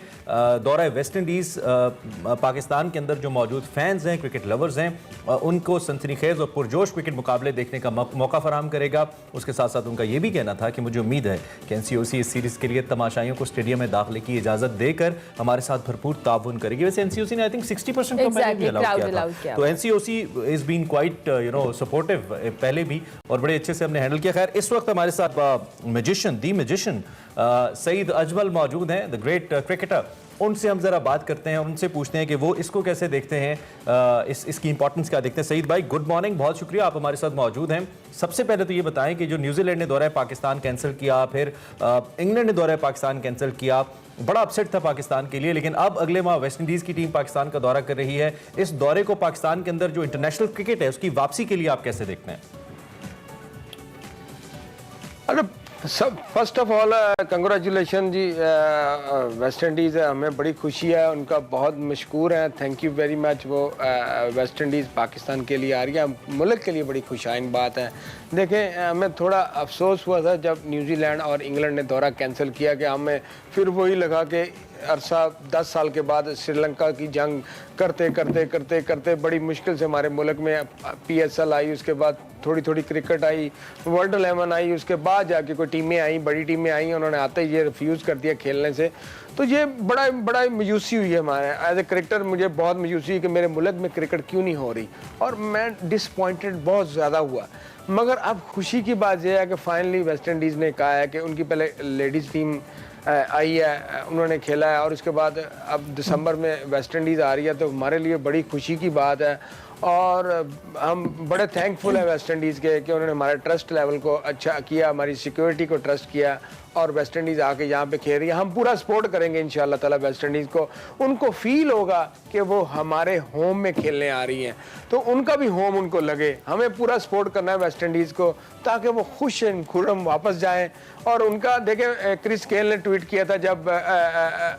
दौरा वेस्ट इंडीज पाकिस्तान के अंदर जो मौजूद फैंस हैं, क्रिकेट लवर्स हैं, उनको सनसनीखेज और पुरजोश क्रिकेट मुकाबले देखने का मौका फराहम करेगा। उसके साथ साथ उनका ये भी कहना था कि मुझे उम्मीद है कि एनसीओसी इस सीरीज के लिए तमाशाइयों को स्टेडियम में दाखिले की इजाजत देकर हमारे साथ भरपूर ताउन करेगी। वैसे एनसीओसी ने आई थिंक 60% तो पहले भी अलाउ किया था, तो NCOC is been quite supportive पहले भी और बड़े अच्छे से हमने हैंडल किया। खैर, इस वक्त हमारे साथ मैजिशियन सईद अजमल मौजूद हैं, द ग्रेट क्रिकेटर। उनसे हम जरा बात करते हैं और उनसे पूछते हैं कि वो इसको कैसे देखते हैं, इसकी इंपॉर्टेंस क्या देखते हैं। सईद भाई, गुड मॉर्निंग, बहुत शुक्रिया आप हमारे साथ मौजूद हैं। सबसे पहले तो ये बताएं कि जो न्यूजीलैंड ने दौरा पाकिस्तान कैंसिल किया, फिर इंग्लैंड ने दौरा पाकिस्तान कैंसिल किया, बड़ा अपसेट था पाकिस्तान के लिए, लेकिन अब अगले माह वेस्ट इंडीज की टीम पाकिस्तान का दौरा कर रही है। इस दौरे को पाकिस्तान के अंदर जो इंटरनेशनल क्रिकेट है उसकी वापसी के लिए आप कैसे देखते हैं? सब फर्स्ट ऑफ ऑल कंग्रेचुलेशन जी वेस्ट इंडीज़, हमें बड़ी खुशी है, उनका बहुत मशकूर है, थैंक यू वेरी मच। वो वेस्ट इंडीज़ पाकिस्तान के लिए आ रही है, मुल्क के लिए बड़ी खुशाइन बात है। देखें, हमें थोड़ा अफसोस हुआ था जब न्यूजीलैंड और इंग्लैंड ने दौरा कैंसिल किया कि हमें फिर वही लगा कि अरसा 10 साल के बाद श्रीलंका की जंग करते करते करते करते बड़ी मुश्किल से हमारे मुल्क में PSL आई, उसके बाद थोड़ी थोड़ी क्रिकेट आई, वर्ल्ड 11 आई, उसके बाद जाके कोई टीमें आई, बड़ी टीमें आई, उन्होंने आते ही ये रिफ्यूज़ कर दिया खेलने से। तो ये बड़ा मायूसी हुई है हमारे एज ए क्रिकेटर। मुझे बहुत मायूसी हुई कि मेरे मुल्क में क्रिकेट क्यों नहीं हो रही और मैं डिसपॉइंटेड बहुत ज़्यादा हुआ। मगर अब खुशी की बात यह है कि फाइनली वेस्ट इंडीज़ ने कहा है कि उनकी पहले लेडीज़ टीम आई है, उन्होंने खेला है और उसके बाद अब दिसंबर में वेस्ट इंडीज़ आ रही है, तो हमारे लिए बड़ी खुशी की बात है और हम बड़े थैंकफुल हैं वेस्ट इंडीज़ के कि उन्होंने हमारे ट्रस्ट लेवल को अच्छा किया, हमारी सिक्योरिटी को ट्रस्ट किया और वेस्ट इंडीज़ आके यहाँ पे खेल रही है। हम पूरा सपोर्ट करेंगे इंशाल्लाह ताला वेस्ट इंडीज़ को। उनको फील होगा कि वो हमारे होम में खेलने आ रही हैं, तो उनका भी होम उनको लगे। हमें पूरा सपोर्ट करना है वेस्ट इंडीज़ को ताकि वो खुश खुर्रम वापस जाएं। और उनका देखें, क्रिस गेल ने ट्वीट किया था जब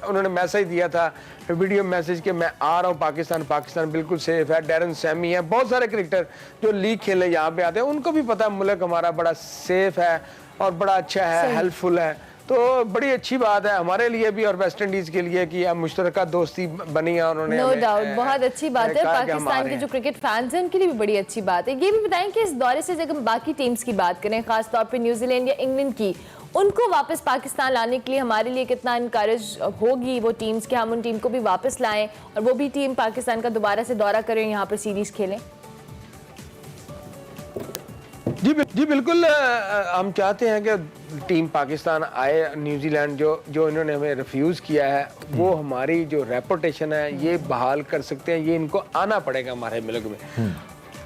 उन्होंने मैसेज दिया था, वीडियो मैसेज कि मैं आ रहा हूँ पाकिस्तान, पाकिस्तान बिल्कुल सेफ है। डैरन सैमी है, बहुत सारे क्रिकेटर जो लीग खेले यहाँ पे आते हैं, उनको भी पता है मुल्क हमारा बड़ा सेफ है और बड़ा अच्छा है, हेल्पफुल है। तो बड़ी अच्छी बात है हमारे लिए भी और वेस्ट इंडीज के लिए कि हम मुश्तरका दोस्ती बनी है उन्होंने। नो हमें, डाउट बहुत अच्छी बात है। कहा कि हम आ पाकिस्तान रहे के हैं। जो क्रिकेट फैंस हैं उनके लिए भी बड़ी अच्छी बात है। ये भी बताएं कि इस दौरे से जब हम बाकी टीम्स की बात करें, खासतौर पे न्यूजीलैंड या इंग्लैंड की, उनको वापस पाकिस्तान लाने के लिए हमारे लिए कितना इनकरेज होगी वो टीम्स कि हम उन टीम को भी वापस लाएं और वो भी टीम पाकिस्तान का दोबारा से दौरा करें, यहाँ पर सीरीज खेलें? जी बिल्कुल, हम चाहते हैं कि टीम पाकिस्तान आए। न्यूजीलैंड जो इन्होंने हमें रिफ्यूज़ किया है वो हमारी जो रेपुटेशन है ये बहाल कर सकते हैं। ये इनको आना पड़ेगा हमारे मुल्क में।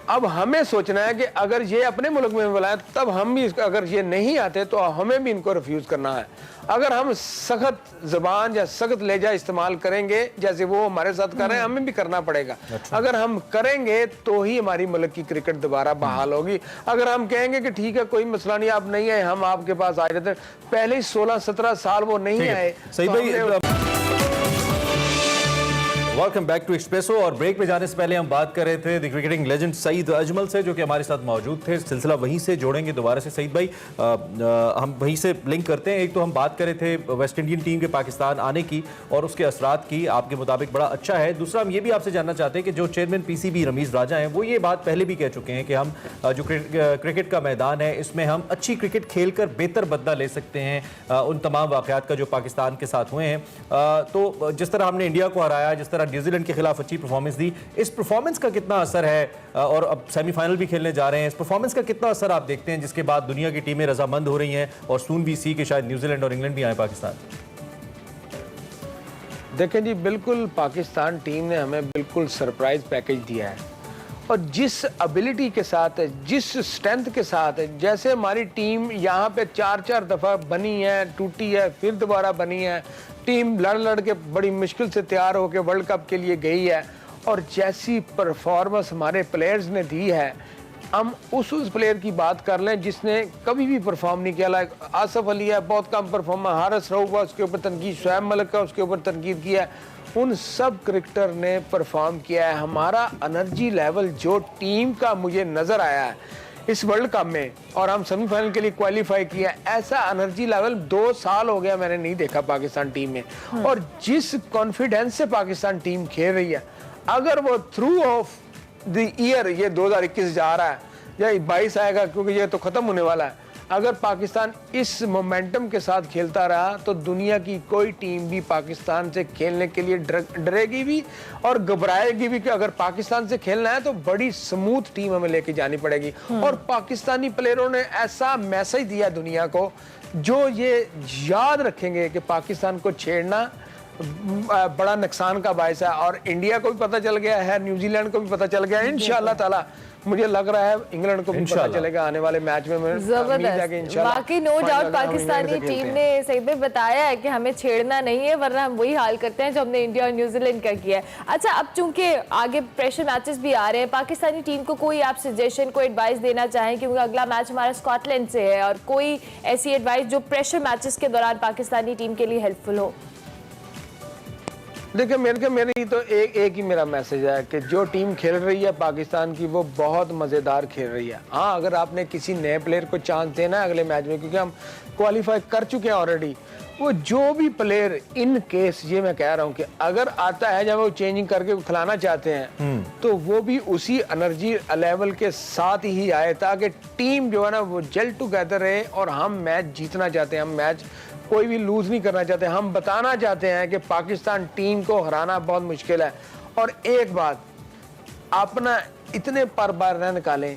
अब हमें सोचना है कि अगर ये अपने मुल्क में बुलाएं तब हम भी, अगर ये नहीं आते तो हमें भी इनको रिफ्यूज़ करना है। अगर हम सख्त ज़बान या सख्त लहजा इस्तेमाल करेंगे जैसे वो हमारे साथ कर रहे हैं, हमें भी करना पड़ेगा। अगर हम करेंगे तो ही हमारी मुल्क की क्रिकेट दोबारा बहाल होगी। अगर हम कहेंगे कि ठीक है कोई मसला नहीं, आप नहीं आए, हम आपके पास आए रहते, पहले ही 16-17 साल वो नहीं आए। सही तो भाई, वेलकम बैक टू एक्सप्रेसो। और ब्रेक में जाने से पहले हम बात कर रहे थे the cricketing legend Saeed Ajmal से, जो कि हमारे साथ मौजूद थे। सिलसिला वहीं से जोड़ेंगे दोबारा से। सईद भाई, हम वहीं से लिंक करते हैं। एक तो हम बात कर रहे थे वेस्ट इंडियन टीम के पाकिस्तान आने की और उसके असरात की, आपके मुताबिक बड़ा अच्छा है। दूसरा हम ये भी आपसे जानना चाहते हैं कि जो चेयरमैन पीसीबी रमीज़ राजा हैं वो ये बात पहले भी कह चुके हैं कि हम जो क्रिकेट का मैदान है इसमें हम अच्छी क्रिकेट खेल कर बेहतर बदला ले सकते हैं उन तमाम वाक़यात का जो पाकिस्तान के साथ हुए हैं। तो जिस तरह हमने इंडिया को हराया, जिस तरह न्यूजीलैंड के खिलाफ अच्छी परफॉर्मेंस दी, इस परफॉर्मेंस का कितना असर है, और अब सेमीफाइनल भी खेलने जा रहे हैं, इस परफॉर्मेंस का कितना असर आप देखते हैं जिसके बाद दुनिया की टीमें रजामंद हो रही हैं और सून भी सी के शायद न्यूजीलैंड और इंग्लैंड भी आए पाकिस्तान? देखें जी, बिल्कुल पाकिस्तान टीम ने हमें बिल्कुल सरप्राइज पैकेज दिया है और जिस एबिलिटी के साथ, जिस स्ट्रेंथ के साथ, जैसे हमारी टीम यहाँ पे 4-4 दफ़ा बनी है, टूटी है, फिर दोबारा बनी है, टीम लड़ के बड़ी मुश्किल से तैयार होकर वर्ल्ड कप के लिए गई है, और जैसी परफॉर्मेंस हमारे प्लेयर्स ने दी है, हम उस प्लेयर की बात कर लें जिसने कभी भी परफॉर्म नहीं किया। लाइक आसफ अली है, बहुत कम परफॉर्मर, हारिस रऊफ हुआ, उसके ऊपर तनकीद, शुएब मलिक का उसके ऊपर तनकीद किया है, उन सब क्रिकेटर ने परफॉर्म किया है। हमारा एनर्जी लेवल जो टीम का मुझे नज़र आया है इस वर्ल्ड कप में, और हम सेमीफाइनल के लिए क्वालिफाई किया, ऐसा एनर्जी लेवल 2 साल हो गया मैंने नहीं देखा पाकिस्तान टीम में। और जिस कॉन्फिडेंस से पाकिस्तान टीम खेल रही है, अगर वो थ्रू ऑफ द ईयर, ये 2021 जा रहा है या 22 आएगा क्योंकि ये तो ख़त्म होने वाला है, अगर पाकिस्तान इस मोमेंटम के साथ खेलता रहा तो दुनिया की कोई टीम भी पाकिस्तान से खेलने के लिए डरेगी भी और घबराएगी भी कि अगर पाकिस्तान से खेलना है तो बड़ी स्मूथ टीम हमें लेके जानी पड़ेगी। और पाकिस्तानी प्लेयरों ने ऐसा मैसेज दिया दुनिया को जो ये याद रखेंगे कि पाकिस्तान को छेड़ना बड़ा नुकसान का बायस है। और इंडिया को भी पता चल गया है, न्यूजीलैंड को भी पता चल गया है, इंशाल्लाह ताला मुझे लग रहा है इंग्लैंड को भी पता चलेगा आने वाले मैच में। जबरदस्त, बाकी नो डाउट पाकिस्तानी टीम ने सही में बताया है कि हमें छेड़ना नहीं है, वरना हम वही हाल करते हैं जो हमने इंडिया और न्यूजीलैंड का किया है। अच्छा, अब चूंकि आगे प्रेशर मैचेस भी आ रहे हैं, पाकिस्तानी टीम को कोई आप सजेशन, कोई एडवाइस देना चाहें, क्योंकि अगला मैच हमारा स्कॉटलैंड से है, और कोई ऐसी एडवाइस जो प्रेशर मैचेस के दौरान पाकिस्तानी टीम के लिए हेल्पफुल हो? देखिए, मेरी तो एक ही मेरा मैसेज है कि जो टीम खेल रही है पाकिस्तान की वो बहुत मज़ेदार खेल रही है। हाँ, अगर आपने किसी नए प्लेयर को चांस देना है अगले मैच में, क्योंकि हम क्वालिफाई कर चुके हैं ऑलरेडी, वो जो भी प्लेयर इन केस, ये मैं कह रहा हूँ कि अगर आता है जब वो चेंजिंग करके खिलाना चाहते हैं तो वो भी उसी एनर्जी लेवल के साथ ही आए, ताकि टीम जो है ना वो जेल टुगेदर रहे। और हम मैच जीतना चाहते हैं, हम मैच कोई भी लूज नहीं करना चाहते। हम बताना चाहते हैं कि पाकिस्तान टीम को हराना बहुत मुश्किल है। और एक बात, अपना इतने पर बार न निकालें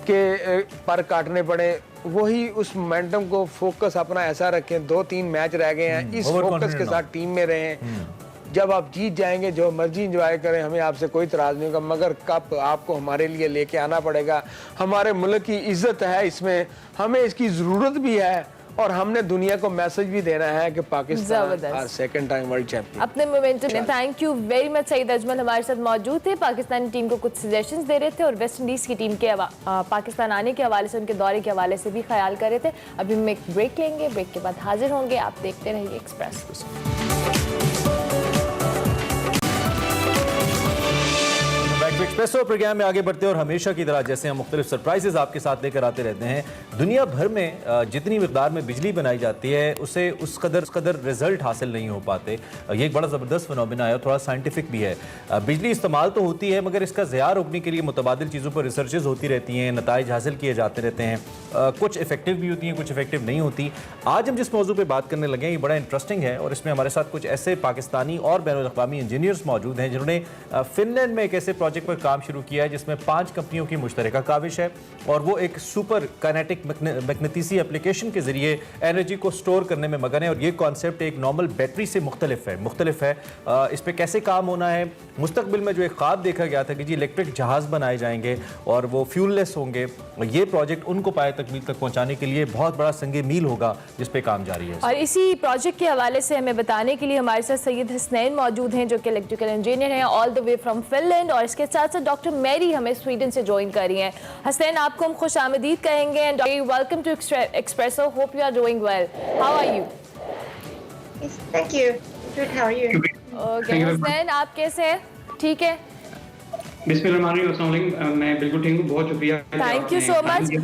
कि पर काटने पड़े, वही उस मोमेंटम को फोकस अपना ऐसा रखें। 2-3 मैच रह गए हैं, इस फोकस के साथ टीम में रहें। जब आप जीत जाएंगे जो मर्जी इंजॉय करें, हमें आपसे कोई इतराज़ नहीं होगा, मगर कप आपको हमारे लिए लेके आना पड़ेगा। हमारे मुल्क की इज्जत है इसमें, हमें इसकी ज़रूरत भी है, और हमने दुनिया को मैसेज भी देना है कि Pakistan second time world champion. अपने मोमेंटम में thank you very much. Saeed Ajmal हमारे साथ मौजूद थे, पाकिस्तानी टीम को कुछ सजेशंस दे रहे थे और वेस्ट इंडीज़ की टीम के पाकिस्तान आने के हवाले से, उनके दौरे के हवाले से भी ख्याल कर रहे थे। अभी हम एक ब्रेक लेंगे, ब्रेक के बाद हाजिर होंगे। आप देखते रहिए एक्सप्रेस। एक्सप्रेसो प्रोग्राम में आगे बढ़ते हैं और हमेशा की तरह जैसे हम मुख्तलिफ सरप्राइजेज आपके साथ लेकर आते रहते हैं। दुनिया भर में जितनी मिकदार में बिजली बनाई जाती है उसे उस कदर रिजल्ट हासिल नहीं हो पाते। ये एक बड़ा ज़बरदस्त फिनोमिना है और थोड़ा साइंटिफिक भी है। बिजली इस्तेमाल तो होती है मगर इसका ज़िया रोकने के लिए मुतबादिल चीज़ों पर रिसर्चेज होती रहती हैं, नताइज हासिल किए जाते रहते हैं। कुछ इफेक्टिव भी होती हैं, कुछ इफेक्टिव नहीं होती। आज हम जिस मौजू पर बात करने लगे हैं ये बड़ा इंटरेस्टिंग है और इसमें हमारे साथ कुछ ऐसे पाकिस्तानी और बैनुल-अक़वामी इंजीनियर्स मौजूद हैं जिन्होंने फिनलैंड में एक ऐसे प्रोजेक्ट पर काम शुरू किया है जिसमें 5 कंपनियों की मुश्तरका काविश है और वो एक सुपर काइनेटिक मैग्नेटिसी एप्लीकेशन के जरिए एनर्जी को स्टोर करने में मगन है। और ये कॉन्सेप्ट एक नॉर्मल बैटरी से मुख्तलिफ है। इस पर कैसे काम होना है, मुस्तकबिल में जो एक ख्वाब देखा गया था कि जी इलेक्ट्रिक जहाज़ बनाए जाएंगे और वो फ्यूललेस होंगे, ये प्रोजेक्ट उनको पाए तकमील तक पहुँचाने के लिए बहुत बड़ा संगे मील होगा जिस पे काम जारी है। और इसी प्रोजेक्ट के हवाले से हमें बताने के लिए हमारे साथ सैयद हसनैन मौजूद हैं जो कि इलेक्ट्रिकल इंजीनियर हैं all the way from Finland, और इसके साथ साथ डॉक्टर मैरी हमें स्वीडन से ज्वाइन कर रही हैं। हसनैन, आपको हम खुश आमदीद कहेंगे and welcome to Expresso, hope you are doing well. How are you? Yes, thank you. Good, how are you? Okay Hasnain, आप कैसे हैं? ठीक है, बिस्मिल्लाहिर्रहमानिर्रहीम। मैं बिल्कुल ठीक हूँ, बहुत शुक्रिया। Thank you so much.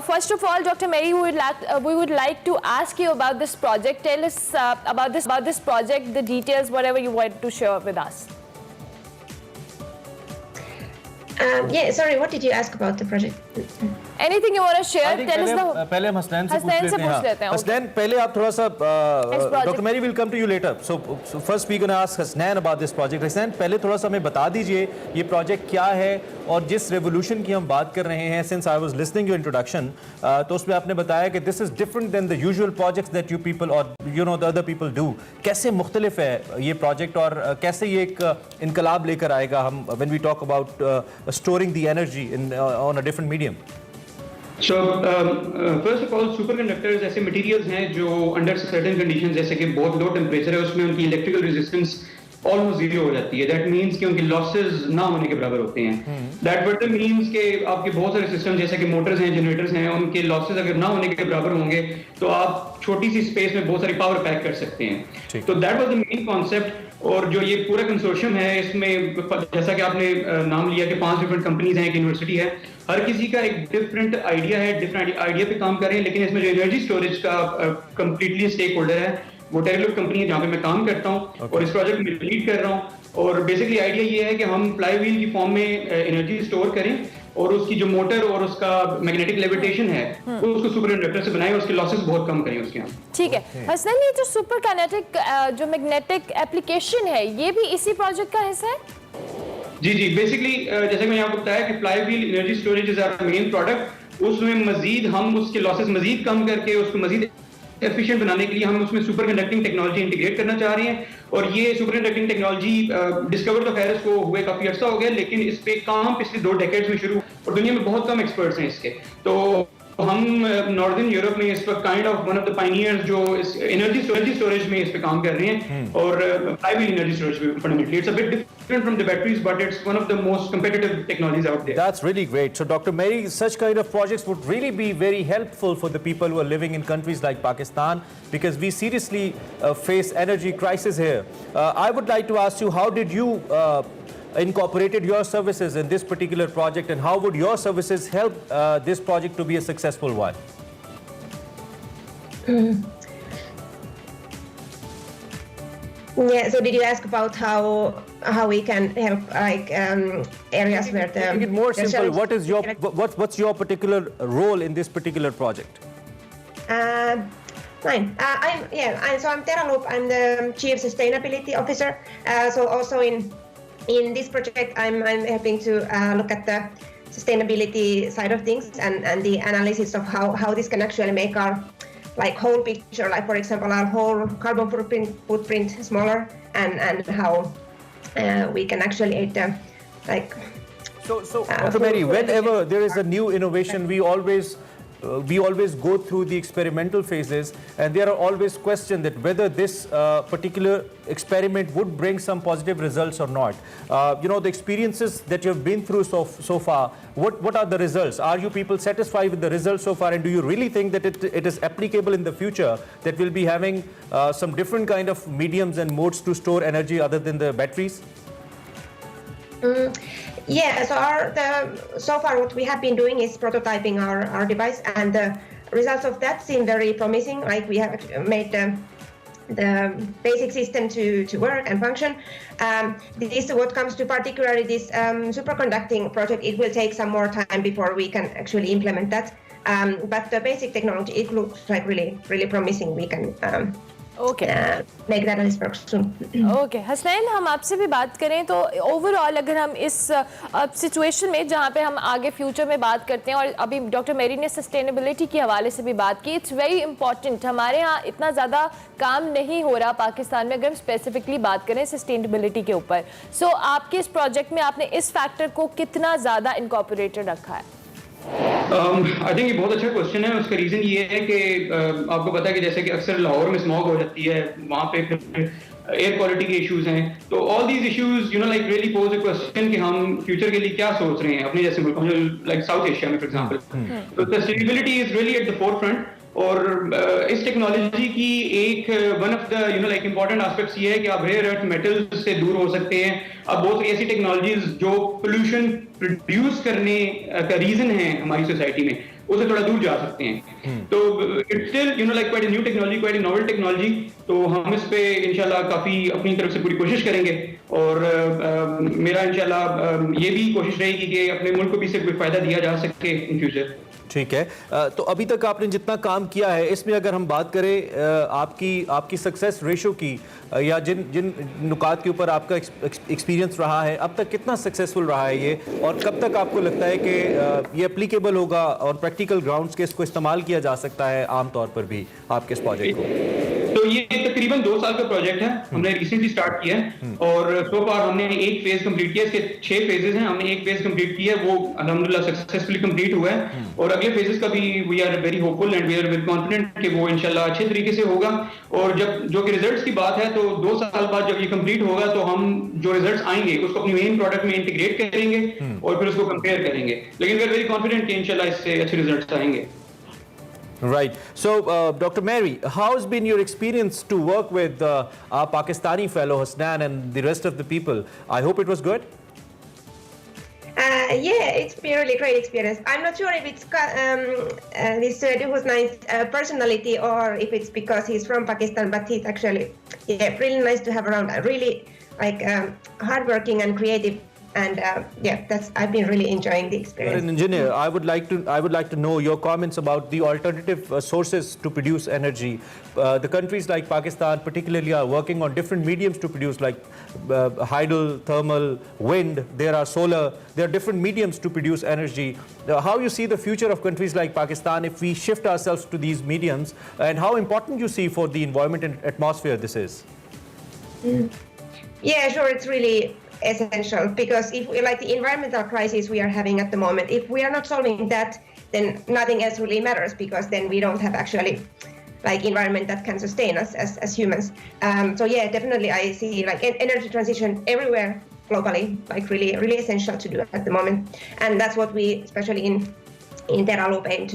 First of all, Dr. Mary, we would like to ask you about this project. Tell us about this project, the details, whatever you want to share with us. Yeah, sorry, what did you ask about the project? Anything you want to share? Tell us the. पहले हम हसनैन से हसनैन से पूछ लेते हैं। हसनैन, पहले आप थोड़ा सा project. Doctor Mary will come to you later. So first we gonna ask Hasnain about this project. Hasnain, पहले थोड़ा सा हमें बता दीजिए ये प्रोजेक्ट क्या है और जिस रेवोल्यूशन की हम बात कर रहे हैं। Since I was listening your introduction, तो उसमें आपने बताया कि this is different than the usual projects that you people or you know the other people do. कैसे मुख्तलिफ है ये प्रोजेक्ट और कैसे ये एक इनकलाब लेकर आएगा हम when we talk about storing the energy in on a different medium? So first of all superconductors ऐसे मटेरियल्स हैं जो अंडर सर्टेन कंडीशंस जैसे कि बहुत लो टेम्परेचर है उसमें उनकी इलेक्ट्रिकल रेजिस्टेंस ऑलमोस्ट जीरो हो जाती है। दैट मींस कि उनके लॉसेस ना होने के बराबर होते हैं। दैट फर्दर मींस कि आपके बहुत सारे सिस्टम जैसे कि मोटर्स हैं, जनरेटर्स हैं, उनके लॉसेस अगर ना होने के बराबर होंगे तो आप छोटी सी स्पेस में बहुत सारी पावर पैक कर सकते हैं। तो that was the main concept. और जो ये पूरा कंसोर्शियम है इसमें जैसा कि आपने नाम लिया कि 5 डिफरेंट कंपनीज हैं, एक यूनिवर्सिटी है, हर किसी का एक डिफरेंट आइडिया है, डिफरेंट आइडिया पे काम कर रहे हैं। लेकिन इसमें जो एनर्जी स्टोरेज का कंप्लीटली स्टेक होल्डर है वो टेरलुक कंपनी है जहाँ पे मैं काम करता हूँ और इस प्रोजेक्ट में लीड कर रहा हूँ। और बेसिकली आइडिया ये है कि हम फ्लाई व्हील की फॉर्म में एनर्जी स्टोर करें और उसकी जो मोटर और उसका मैग्नेटिक लेविटेशन है वो उसको सुपरकंडक्टर से बनाएं और उसके लॉसेस बहुत कम करें उसके यहाँ। ठीक है हसनैन, ये जो सुपर काइनेटिक जो मैग्नेटिक एप्लीकेशन है ये भी इसी प्रोजेक्ट का हिस्सा है? जी जी, बेसिकली जैसे मैंने आपको बताया कि flywheel energy storage is our main product. उसमें मजीद हम उसके लॉसेस मजीद कम करके उसको मजीद एफिशिएंट बनाने के लिए हम उसमें सुपर कंडक्टिंग टेक्नोलॉजी इंटीग्रेट करना चाह रहे हैं। और ये सुपर कंडक्टिंग टेक्नोलॉजी डिस्कवर तो खैर इसको हुए काफी अर्सा हो गया, लेकिन इस पे काम पिछले 2 डेकेड्स में शुरू और दुनिया में बहुत कम एक्सपर्ट्स हैं इसके। तो हम नॉर्दर्न यूरोप में इस पर kind of one of the pioneers जो इस एनर्जी स्टोरेज में इस पे काम कर रहे हैं और fly wheel energy storage fundamentally it's a bit different from the batteries, but it's one of the most competitive technologies out there. That's really great. So Dr. Mary, such kind of projects would really be very helpful for the people who are living in countries like Pakistan because we seriously face energy crisis here. I would like to ask you, how did you incorporated your services in this particular project and how would your services help this project to be a successful one? Yeah, so did you ask about how we can help like areas where the Make it more simple. What is your what's your particular role in this particular project? Fine. I'm Teraloop. I'm the Chief Sustainability Officer. So also in this project, I'm helping to look at the sustainability side of things and the analysis of how this can actually make our like whole picture, like for example our whole carbon footprint smaller and how we can actually aid them like. So Dr. Mary, whenever there is a new innovation, we always go through the experimental phases and there are always questions that whether this particular experiment would bring some positive results or not. You know, the experiences that you have been through so far, what are the results? Are you people satisfied with the results so far, and do you really think that it is applicable in the future, that we'll be having some different kind of mediums and modes to store energy other than the batteries? Yeah, so far what we have been doing is prototyping our device, and the results of that seem very promising. Like we have made the basic system to work and function. This, what comes to particularly this superconducting project, it will take some more time before we can actually implement that. But the basic technology, it looks like really promising. We can make that analysis work soon. Okay Hasnain, हम आपसे भी बात करें तो ओवरऑल अगर हम इस सिचुएशन में जहाँ पे हम आगे फ्यूचर में बात करते हैं, और अभी डॉक्टर मेरी ने सस्टेनेबिलिटी के हवाले से भी बात की, इट्स वेरी इंपॉर्टेंट. हमारे यहाँ इतना ज़्यादा काम नहीं हो रहा पाकिस्तान में अगर हम स्पेसिफिकली बात करें सस्टेनेबिलिटी के ऊपर. सो आपके इस प्रोजेक्ट में आपने इस फैक्टर को कितना ज़्यादा इनकॉर्पोरेटेड रखा है? आई थिंक ये बहुत अच्छा क्वेश्चन है. उसका रीजन ये है कि आपको पता है कि जैसे कि अक्सर लाहौर में स्मॉग हो जाती है, वहाँ पे फिर एयर क्वालिटी के इश्यूज हैं, तो all these issues like really pose a question कि हम फ्यूचर के लिए क्या सोच रहे हैं अपने जैसे मुल्कों में, लाइक साउथ एशिया में फॉर एग्जांपल. तो sustainability is really at the four front. और इस टेक्नोलॉजी की एक one of the like important aspects ये है कि आप रेयर अर्थ मेटल्स से दूर हो सकते हैं. अब बहुत ऐसी टेक्नोलॉजीज जो पोल्यूशन प्रोड्यूस करने का रीजन है हमारी सोसाइटी में, उससे थोड़ा दूर जा सकते हैं. तो it's still like quite a new technology, quite a novel technology. तो हम इस पे इंशाल्लाह काफी अपनी तरफ से पूरी कोशिश करेंगे, और मेरा इंशाल्लाह ये भी कोशिश रहेगी कि अपने मुल्क को भी इससे कोई फायदा दिया जा सके इन फ्यूचर. ठीक है. तो अभी तक आपने जितना काम किया है, इसमें अगर हम बात करें आपकी सक्सेस रेशो की, या जिन नुकात के ऊपर आपका एक्सपीरियंस रहा है, अब तक कितना सक्सेसफुल रहा है ये, और कब तक आपको लगता है कि ये एप्लीकेबल होगा और प्रैक्टिकल ग्राउंड्स के इसको इस्तेमाल किया जा सकता है आम तौर पर भी आपके इस प्रोजेक्ट को? तो ये तकरीबन 2 साल का प्रोजेक्ट है, हमने रिसेंटली स्टार्ट किया है, और सो फार हमने एक फेज कंप्लीट किया. इसके 6 फेजेस हैं, हमने एक फेज कंप्लीट किया है, वो अल्हम्दुलिल्लाह सक्सेसफुली कंप्लीट हुआ है. और अगले फेजेस का भी we are very hopeful and we are very confident कि वो इंशाल्लाह अच्छे तरीके से होगा. और जब जो कि रिजल्ट्स की बात है, तो 2 साल बाद जब ये कंप्लीट होगा तो हम जो रिजल्ट्स आएंगे उसको अपनी मेन प्रोडक्ट में इंटीग्रेट करेंगे और फिर उसको कंपेयर करेंगे. लेकिन वी आर वेरी कॉन्फिडेंट कि इंशाल्लाह इससे अच्छे रिजल्ट्स आएंगे. Right. So, Dr. Mary, how has been your experience to work with our Pakistani fellow Hasnan and the rest of the people? I hope it was good. Yeah, it's been a really great experience. I'm not sure if it's this Husnain's personality or if it's because he's from Pakistan, but he's actually really nice to have around. Really like hardworking and creative. And I've been really enjoying the experience. You're an engineer. I would like to know your comments about the alternative sources to produce energy. The countries like Pakistan particularly are working on different mediums to produce, like hydel, thermal, wind. There are solar. There are different mediums to produce energy. How you see the future of countries like Pakistan if we shift ourselves to these mediums, and how important you see for the environment and atmosphere this is? Yeah, sure. It's really essential, because if we, like the environmental crisis we are having at the moment, if we are not solving that, then nothing else really matters, because then we don't have actually like environment that can sustain us as humans. So yeah, definitely I see like energy transition everywhere globally, like really essential to do at the moment. And that's what we, especially in Terraloop, aim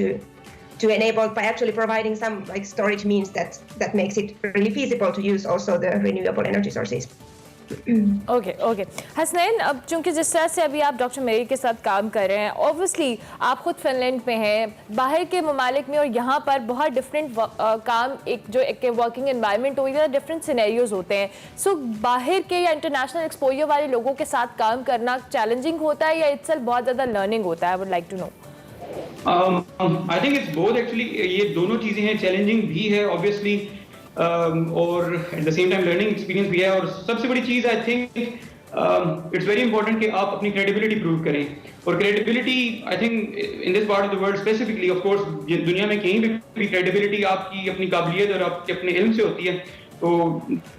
to enable by actually providing some like storage means that makes it really feasible to use also the renewable energy sources. Okay Hasnain, अब चूंकि जिस तरह से अभी आप डॉक्टर मेरी के साथ काम कर रहे हैं, ऑब्वियसली आप खुद फिनलैंड में हैं, बाहर के ममालिक में और यहाँ पर बहुत डिफरेंट काम एक वर्किंग एनवायरनमेंट हो गया, डिफरेंट सिनेरियोज होते हैं. सो बाहर के या इंटरनेशनल एक्सपोजर वाले लोगों के साथ काम करना चैलेंजिंग होता है या इट्सेल्फ बहुत ज़्यादा लर्निंग होता है? I would like to know. I think it's both actually. ये दोनों चीज़ें हैं, चैलेंजिंग भी है ऑब्वियसली, और at the same time learning experience भी है. और सबसे बड़ी चीज़ I think it's very important कि आप अपनी क्रेडिबिलिटी प्रूव करें. और credibility I think in this part of the world specifically, of course दुनिया में कहीं भी क्रेडिबिलिटी आपकी अपनी काबिलियत और आपके अपने इल्म से होती है. तो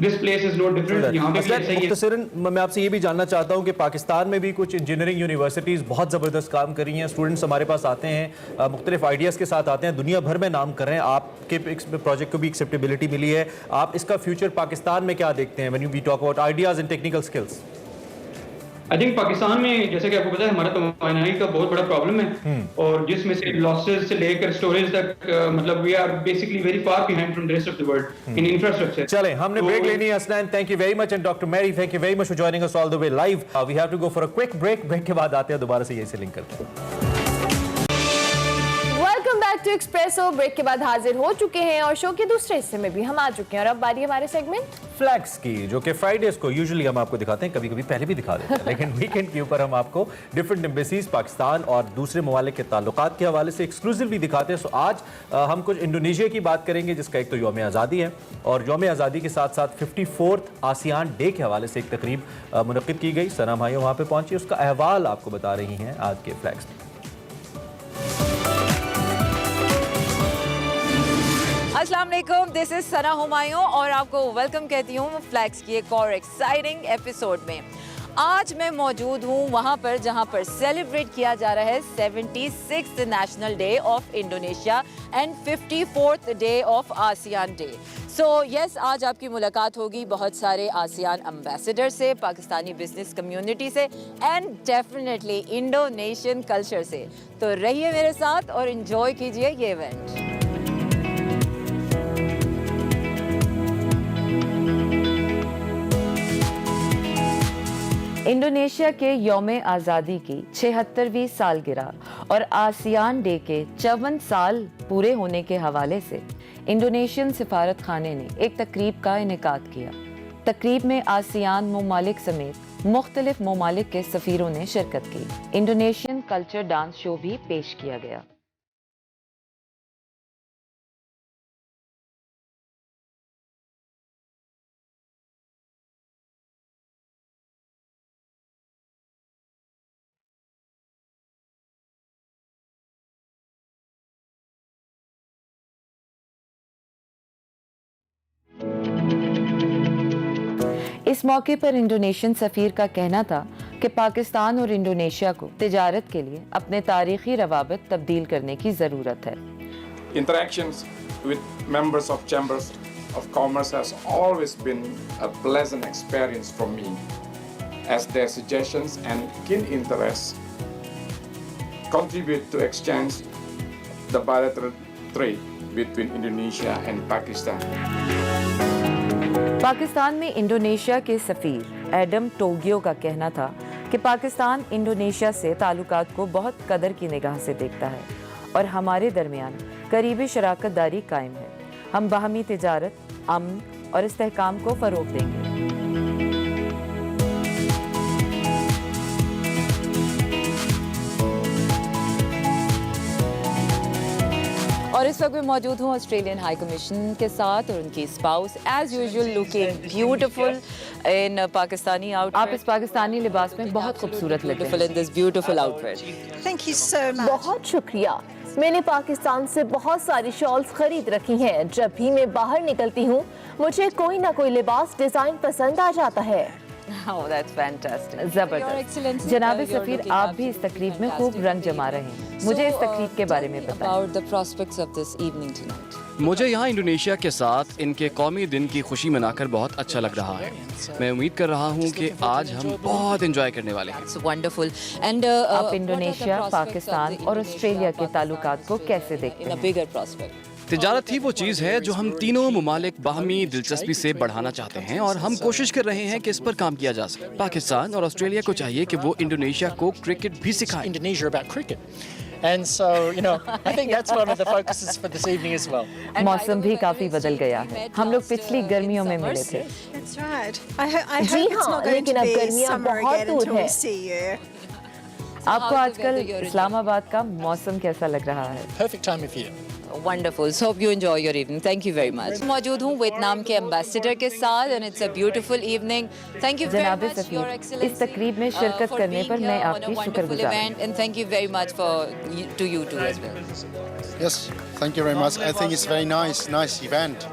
this place is no different. यहाँ पे भी ऐसा ही है. मुख्तसरन मैं आपसे ये भी जानना चाहता हूँ कि पाकिस्तान में भी कुछ इंजीनियरिंग यूनिवर्सिटीज़ बहुत ज़बरदस्त काम कर रही हैं. स्टूडेंट्स हमारे पास आते हैं, मुख्तलिफ आइडियाज़ के साथ आते हैं, दुनिया भर में नाम कर रहे हैं. आपके प्रोजेक्ट को भी एक्सेप्टेबिलिटी मिली है. आप इसका फ्यूचर पाकिस्तान में क्या देखते हैं when we talk about ideas and technical skills? I think Pakistan में जैसे कि आपको पता है हमारा तवानाई का बहुत बड़ा प्रॉब्लम है और जिसमें से लॉसेस से लेकर स्टोरेज तक मतलब we are basically very far behind from the rest of the world in infrastructure. चलें, हमने ब्रेक लेनी है Hasnain, thank you very much, and doctor Mary thank you very much for joining us all the way live. We have to go for a quick break, break के बाद आते हैं दोबारा से यही से लिंक करते हैं। Welcome back to Expresso. Break के बाद हाजिर हो चुके हैं और शो के दूसरे हिस्से में भी हम आ चुके हैं और अब बारी हमारे सेगमेंट फ्लैग्स की, जो कि फ्राइडेज को यूजुअली हम आपको दिखाते हैं, कभी कभी पहले भी दिखा देते हैं, लेकिन वीकेंड के ऊपर हम आपको डिफरेंट एम्बेसीज पाकिस्तान और दूसरे ममालिक के ताल्लुकात के हवाले से एक्सक्लूसिवली दिखाते हैं। सो आज हम कुछ इंडोनेशिया की बात करेंगे, जिसका एक तो यौम आज़ादी है और यौम आज़ादी के साथ साथ 54th आसियान डे के हवाले से एक तकरीब मुनक्किद की गई। सना भाइयों वहाँ पर पहुंची, उसका अहवाल आपको बता रही हैं आज के फ्लैग्स में। अस्सलाम वालेकुम, दिस इज सना हुमायूं और आपको वेलकम कहती हूँ फ्लैग्स की एक और एक्साइटिंग एपिसोड में। आज मैं मौजूद हूँ वहाँ पर जहाँ पर सेलिब्रेट किया जा रहा है 76th national day of Indonesia and 54th day of ASEAN day. So yes, आज आपकी मुलाकात होगी बहुत सारे आसियान एम्बेसडर से, पाकिस्तानी बिजनेस कम्युनिटी से एंड डेफिनेटली इंडोनेशियन कल्चर से। तो रहिए मेरे साथ और एंजॉय कीजिए ये इवेंट। इंडोनेशिया के यौम आज़ादी की 76वीं सालगिरह और आसियान डे के 54 साल पूरे होने के हवाले से इंडोनेशियन सिफारत खाने ने एक तकरीब का इनेकाद किया। तकरीब में आसियान ममालिक समेत मुख्तलिफ ममालिक के सफ़ीरों ने शिरकत की। इंडोनेशियन कल्चर डांस शो भी पेश किया गया। इस मौके पर इंडोनेशियन सफ़ीर का कहना था कि पाकिस्तान और इंडोनेशिया को तिजारत के लिए अपने तारीखी रवाबित तब्दील करने की ज़रूरत है। Interactions with members of chambers of commerce has always been a pleasant experience for me, as their suggestions and keen interests contribute to exchange the bilateral trade between Indonesia and Pakistan. Pakistan में इंडोनेशिया के सफ़ीर एडम टोगियो का कहना था कि पाकिस्तान इंडोनेशिया से ताल्लुकात को बहुत कदर की निगाह से देखता है और हमारे दरमियान करीबी शराकत दारी कायम है। हम बाहमी तिजारत, अमन और इस्तेहकाम को फ़रोग़ देंगे। और इस वक्त मैं मौजूद हूँ ऑस्ट्रेलियन हाई कमीशन के साथ और उनकी spouse as usual looking beautiful in Pakistani outfit. आप इस पाकिस्तानी लिबास में बहुत खूबसूरत लगते हैं। In this beautiful outfit. Thank you so much. बहुत शुक्रिया। मैंने पाकिस्तान से बहुत सारी शॉल्स खरीद रखी हैं। जब भी मैं बाहर निकलती हूँ मुझे कोई ना कोई लिबास डिजाइन पसंद आ जाता है। Oh, that's fantastic. जबरदस्त। जनाब सफ़ीर, आप भी इस तकरीब में खूब रंग जमा रहे हैं। मुझे इस तकरीब के बारे में बताएं। मुझे यहाँ इंडोनेशिया के साथ इनके कौमी दिन की खुशी मनाकर बहुत अच्छा लग रहा है। मैं उम्मीद कर रहा हूँ कि आज हम बहुत एंजॉय करने वाले हैं। वंडरफुल। एंड आप इंडोनेशिया, पाकिस्तान और ऑस्ट्रेलिया के ताल्लुकात को कैसे देखते हैं? तिजारत ही वो चीज़ है जो हम तीनों ममालिक बाहमी दिलचस्पी से बढ़ाना चाहते हैं और हम कोशिश कर रहे हैं कि इस पर काम किया जा सके। पाकिस्तान और ऑस्ट्रेलिया को चाहिए कि वो इंडोनेशिया को क्रिकेट भी सिखाएं। And so, you know, I think that's one of the focuses for this evening as well. मौसम भी काफी बदल गया है। हम लोग पिछली गर्मियों में मिले थे। That's right. I hope it's not going to be summer again until we see you. आपको आजकल इस्लामाबाद का मौसम कैसा लग रहा है? Perfect time of year. Wonderful. So hope you enjoy your evening. Thank you very much. मौजूद हूँ वियतनाम के एम्बेसडर के साथ and it's a beautiful evening. Thank you very much, Your Excellency. इस तकरीब में शिरकत करने पर मैं आपकी शुक्रगुजार हूँ. And thank you very much to you too as well. Yes, thank you very much. I think it's very nice event.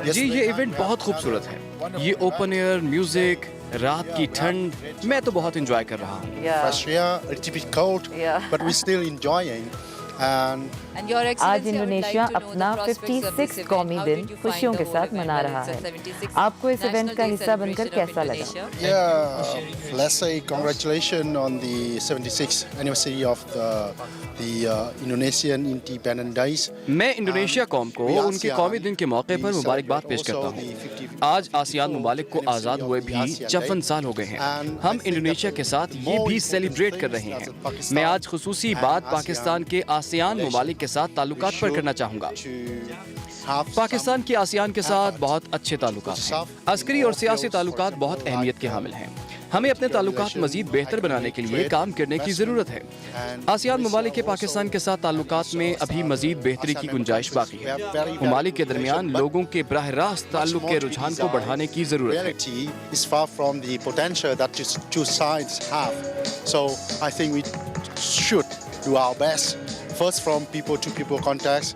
जी, ये इवेंट बहुत खूबसूरत है। ये ओपन एयर म्यूजिक, रात की ठंड, मैं तो बहुत एंजॉय कर रहा हूँ। Fresh air, a little bit cold, but we're still enjoying. And Your आज Excellency, I would like Indonesia to know the अपना prospects of this 56 event. कौमी How दिन did you find खुशियों के the साथ whole मना event? रहा It's है। the 76th आपको इस National इवेंट का Day हिस्सा बनकर celebration of कैसा लगा? Indonesia. yeah, let's say congratulations on the 76th anniversary of the Indonesian Independence Days. मैं इंडोनेशिया कौम को उनके कौमी दिन के मौके पर मुबारकबाद पेश करता हूँ। आज आसियान ममालिक को आज़ाद हुए भी 54 साल हो गए हैं। हम इंडोनेशिया के साथ ये भी सेलिब्रेट कर रहे हैं। मैं आज खुसूसी बात पाकिस्तान के आसियान ममालिक के साथ ताल्लुकात पर करना चाहूँगा। पाकिस्तान के आसियान के साथ बहुत अच्छे ताल्लुकात हैं। अस्करी और सियासी ताल्लुकात बहुत अहमियत के हामिल हैं। हमें अपने ताल्लुकात मजीद बेहतर बनाने के लिए काम करने की ज़रूरत है। आसियान ममालिक के पाकिस्तान के साथ ताल्लुकात में अभी मजीद बेहतरी की गुंजाइश बाकी है। ममालिक के दरमियान लोगों के बराह रास्त ताल्लुक के रुझान को बढ़ाने की ज़रूरत है। Reality is far from the potential that two sides have. So I think we should do our best. First, from people to people contacts,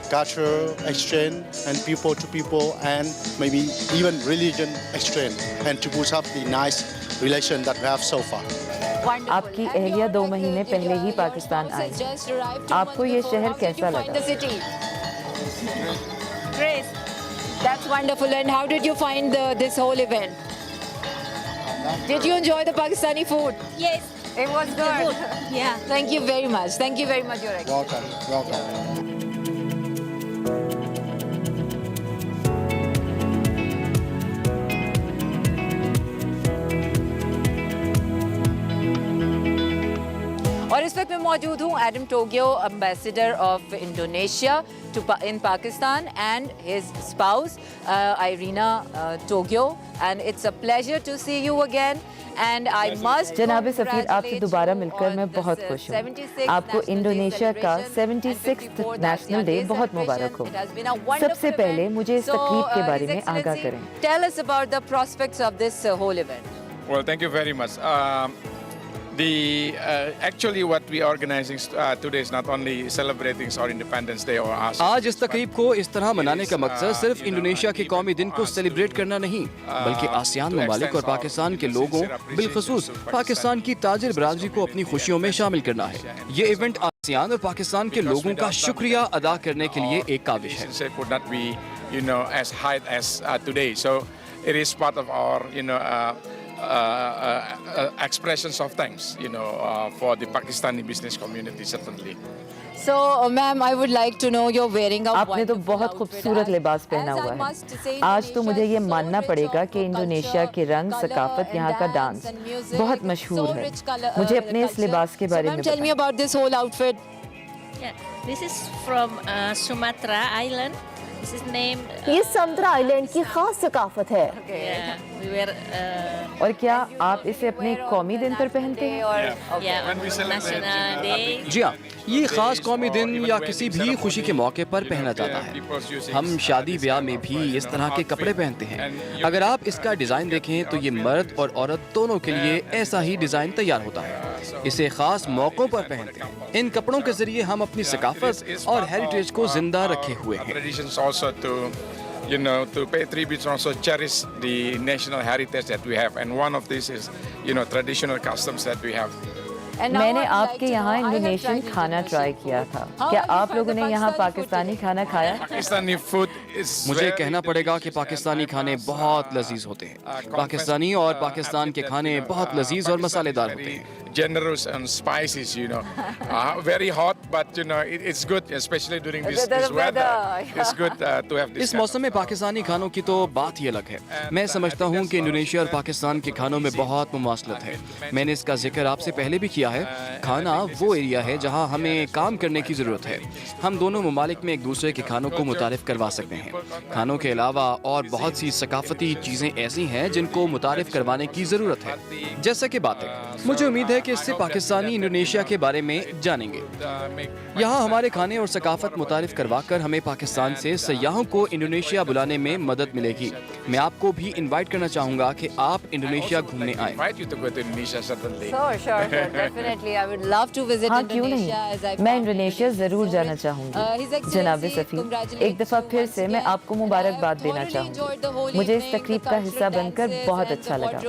cultural exchange, and people to people, and maybe even religion exchange, and to put up the nice relation that we have so far. आपकी अहलिया 2 महीने पहले ही पाकिस्तान आई। आपको ये शहर कैसा लगा? Grace, that's wonderful. And how did you find this whole event? Did you enjoy the Pakistani food? Yes. It was good. Yeah. Thank you very much. Thank you very much, Your Excellency. Welcome. और इस वक्त मैं मौजूद हूँ Adam Tugio, ambassador of Indonesia in Pakistan, and his spouse Irina Togyo, and it's a pleasure to see you again. And I must जनाब सफ़ीर, आपसे दोबारा मिलकर मैं बहुत खुश हूँ। आपको इंडोनेशिया का 76th नेशनल डे बहुत मुबारक हो। सबसे पहले मुझे इस तकरीब के बारे में आगाह करें। Tell us about the prospects of this whole event. Well, thank you very much. Actually what we are organizing today is not only celebrating our Independence Day or ASEAN. आज इस तकरीब को इस तरह मनाने का मकसद सिर्फ इंडोनेशिया के कौमी दिन को सेलिब्रेट करना नहीं, बल्कि आसियान ममालिक और पाकिस्तान के लोगों, बिलखसूस पाकिस्तान की ताजिर बरादरी को अपनी खुशियों में शामिल करना है। ये इवेंट आसियान और पाकिस्तान के लोगों का शुक्रिया अदा करने के लिए एक काविश है। Could not be, as high as today. So it is part of our, expressions of thanks, for the Pakistani business community, certainly. So, ma'am, I would like to know you're wearing a आपने तो बहुत खूबसूरत लिबास पहना हुआ है। आज तो मुझे ये मानना पड़ेगा कि इंडोनेशिया के रंग, सकाफत, यहाँ का डांस बहुत मशहूर है। मुझे अपने इस लिबास के बारे में बताएं। Tell me about this whole outfit. Yeah, this is from Sumatra Island. This is named. ये सुमात्रा आइलैंड की खास सकाफत है। Yeah, we were. और क्या आप इसे अपने कौमी दिन पर पहनते हैं? Yeah, National Day. जी हाँ, ये खास कौमी दिन या किसी भी खुशी के मौके पर पहना जाता है। हम शादी ब्याह में भी इस तरह के कपड़े पहनते हैं। अगर आप इसका डिज़ाइन देखें तो ये मर्द और औरत दोनों के लिए ऐसा ही डिज़ाइन तैयार होता है। इसे खास मौक़ों पर पहनते हैं। इन कपड़ों के जरिए हम अपनी सकाफत और हेरिटेज को जिंदा रखे हुए हैं। Also to pay tribute and also cherish the national heritage that we have, and one of these is, traditional customs that we have. मैंने आपके यहाँ इंडोनेशियन खाना ट्राई किया था। क्या आप लोगों ने यहाँ पाकिस्तानी खाना खाया? Pakistani food is मुझे कहना पड़ेगा कि पाकिस्तानी खाने बहुत लजीज होते हैं। पाकिस्तानी और पाकिस्तान के खाने बहुत लजीज और मसालेदार होते हैं। generous and spices, very hot, but it's good, especially during this weather. It's good to have this. इस मौसम में पाकिस्तानी खानों की तो बात ही अलग है। मैं समझता हूँ कि इंडोनेशिया और पाकिस्तान के खानों में बहुत मुमासलत है। मैंने इसका जिक्र आपसे पहले भी किया है। खाना वो एरिया है जहाँ हमें काम करने की ज़रूरत है। हम दोनों ममालिक में एक दूसरे के खानों को मुतारिफ करवा सकते हैं। खानों के अलावा और बहुत सी सकाफती चीज़ें ऐसी हैं जिनको मुतारिफ करवाने की ज़रूरत है, जैसा कि बातें। मुझे उम्मीद है कि इससे पाकिस्तानी इंडोनेशिया के बारे में जानेंगे। यहाँ हमारे खाने और सकाफत मुतारिफ करवाकर हमें पाकिस्तान से सयाहों को इंडोनेशिया बुलाने में मदद मिलेगी। मैं आपको भी इनवाइट करना चाहूँगा कि आप इंडोनेशिया घूमने आएं। हाँ, क्यों नहीं, मैं इंडोनेशिया ज़रूर जाना चाहूँगी। जनाब सफ़ीर, एक दफ़ा फिर से मैं आपको मुबारकबाद देना चाहूँगी। मुझे इस तकरीब का हिस्सा बनकर बहुत अच्छा लगा।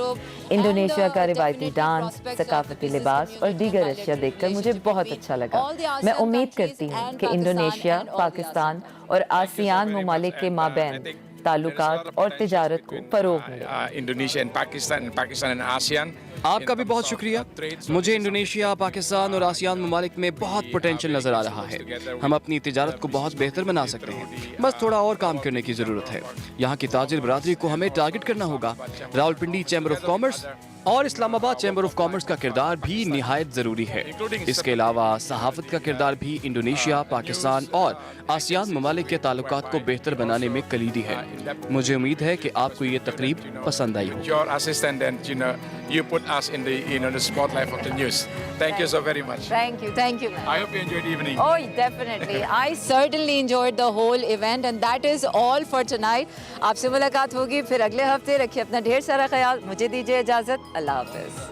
इंडोनेशिया का रिवायती डांस, सकाफती लिबास और दीगर अशिया देखकर मुझे बहुत अच्छा लगा। मैं उम्मीद करती हूँ कि इंडोनेशिया, पाकिस्तान और आसियान ममालिक के माबैन ताल्लुकात और तिजारत को फरोग मिले। Indonesia and Pakistan and ASEAN. आपका भी बहुत शुक्रिया। मुझे इंडोनेशिया, पाकिस्तान और आसियान ममालिक में बहुत पोटेंशियल नज़र आ रहा है। हम अपनी तिजारत को बहुत बेहतर बना सकते हैं, बस थोड़ा और काम करने की ज़रूरत है। यहाँ की ताजिर बरादरी को हमें टारगेट करना होगा। रावलपिंडी चैम्बर ऑफ कॉमर्स और इस्लामाबाद चैम्बर ऑफ कॉमर्स का किरदार भी निहायत ज़रूरी है। इसके अलावा सहाफ़त का किरदार भी इंडोनेशिया, पाकिस्तान और आसियान ममालिक के ताल्लुकात को बेहतर बनाने में कलीदी है। मुझे उम्मीद है कि आपको ये तकरीब पसंद आई हो। Your assistant and you put us in the spotlight of the news. Thank you so very much. Thank you, ma'am. I hope you enjoyed the evening. Oh, definitely. I certainly enjoyed the whole event and that is all for tonight. आपसे मुलाकात होगी फिर अगले हफ्ते। रखिए अपना ढेर सारा ख्याल। मुझे दीजिए इजाज़त। अल्लाह हाफ़िज़।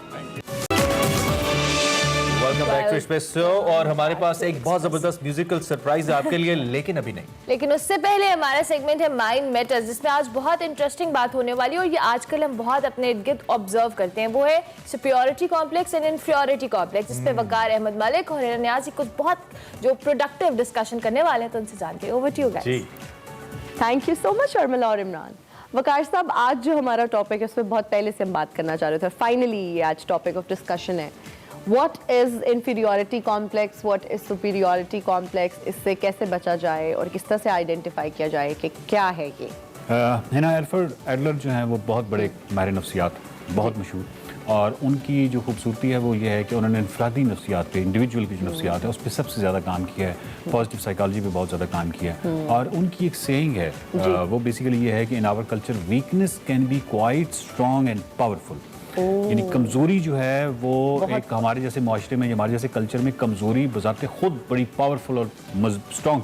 Welcome back to Espresso. और हमारे पास एक बहुत जबरदस्त म्यूजिकल सरप्राइज है आपके लिए, लेकिन अभी नहीं। लेकिन उससे पहले हमारा सेगमेंट है माइंड मैटर्स, जिसमें आज बहुत इंटरेस्टिंग बात होने वाली है और ये आजकल हम बहुत अपने इर्द गिर्द ऑब्जर्व करते हैं। वो है superiority complex and inferiority complex, जिस पे वकार अहमद मलिक और हिरन नियाज़ी कुछ बहुत जो प्रोडक्टिव डिस्कशन करने वाले हैं, तो उनसे जानते हैं। Over to you guys. Thank you so much Sharmila और इमरान। वकार साहब, आज जो हमारा टॉपिक है उस पर बहुत पहले से हम बात करना चाह रहे थे, फाइनली ये आज टॉपिक ऑफ डिस्कशन है। What is inferiority complex? What is superiority complex? इससे कैसे बचा जाए और किस तरह से आइडेंटिफाई किया जाए कि क्या है ये? हैना एल्फ्रेड एडलर जो हैं वो बहुत बड़े माहिर नफ्सियात, बहुत मशहूर, और उनकी जो खूबसूरती है वो ये है कि उन्होंने इनफरादी नफ्सियात पे, इंडिविजुअल की जो नफ्सियात है उस पर सबसे ज़्यादा काम किया है, पॉजिटिव साइकोलॉजी पे बहुत ज़्यादा काम किया है। और उनकी एक सेइंग है, वो बेसिकली ये है कि in our culture weakness can be quite strong and powerful. यानी कमज़ोरी जो है वो एक हमारे जैसे माशरे में, हमारे जैसे कल्चर में कमज़ोरी बजाते खुद बड़ी पावरफुल और स्ट्रॉन्ग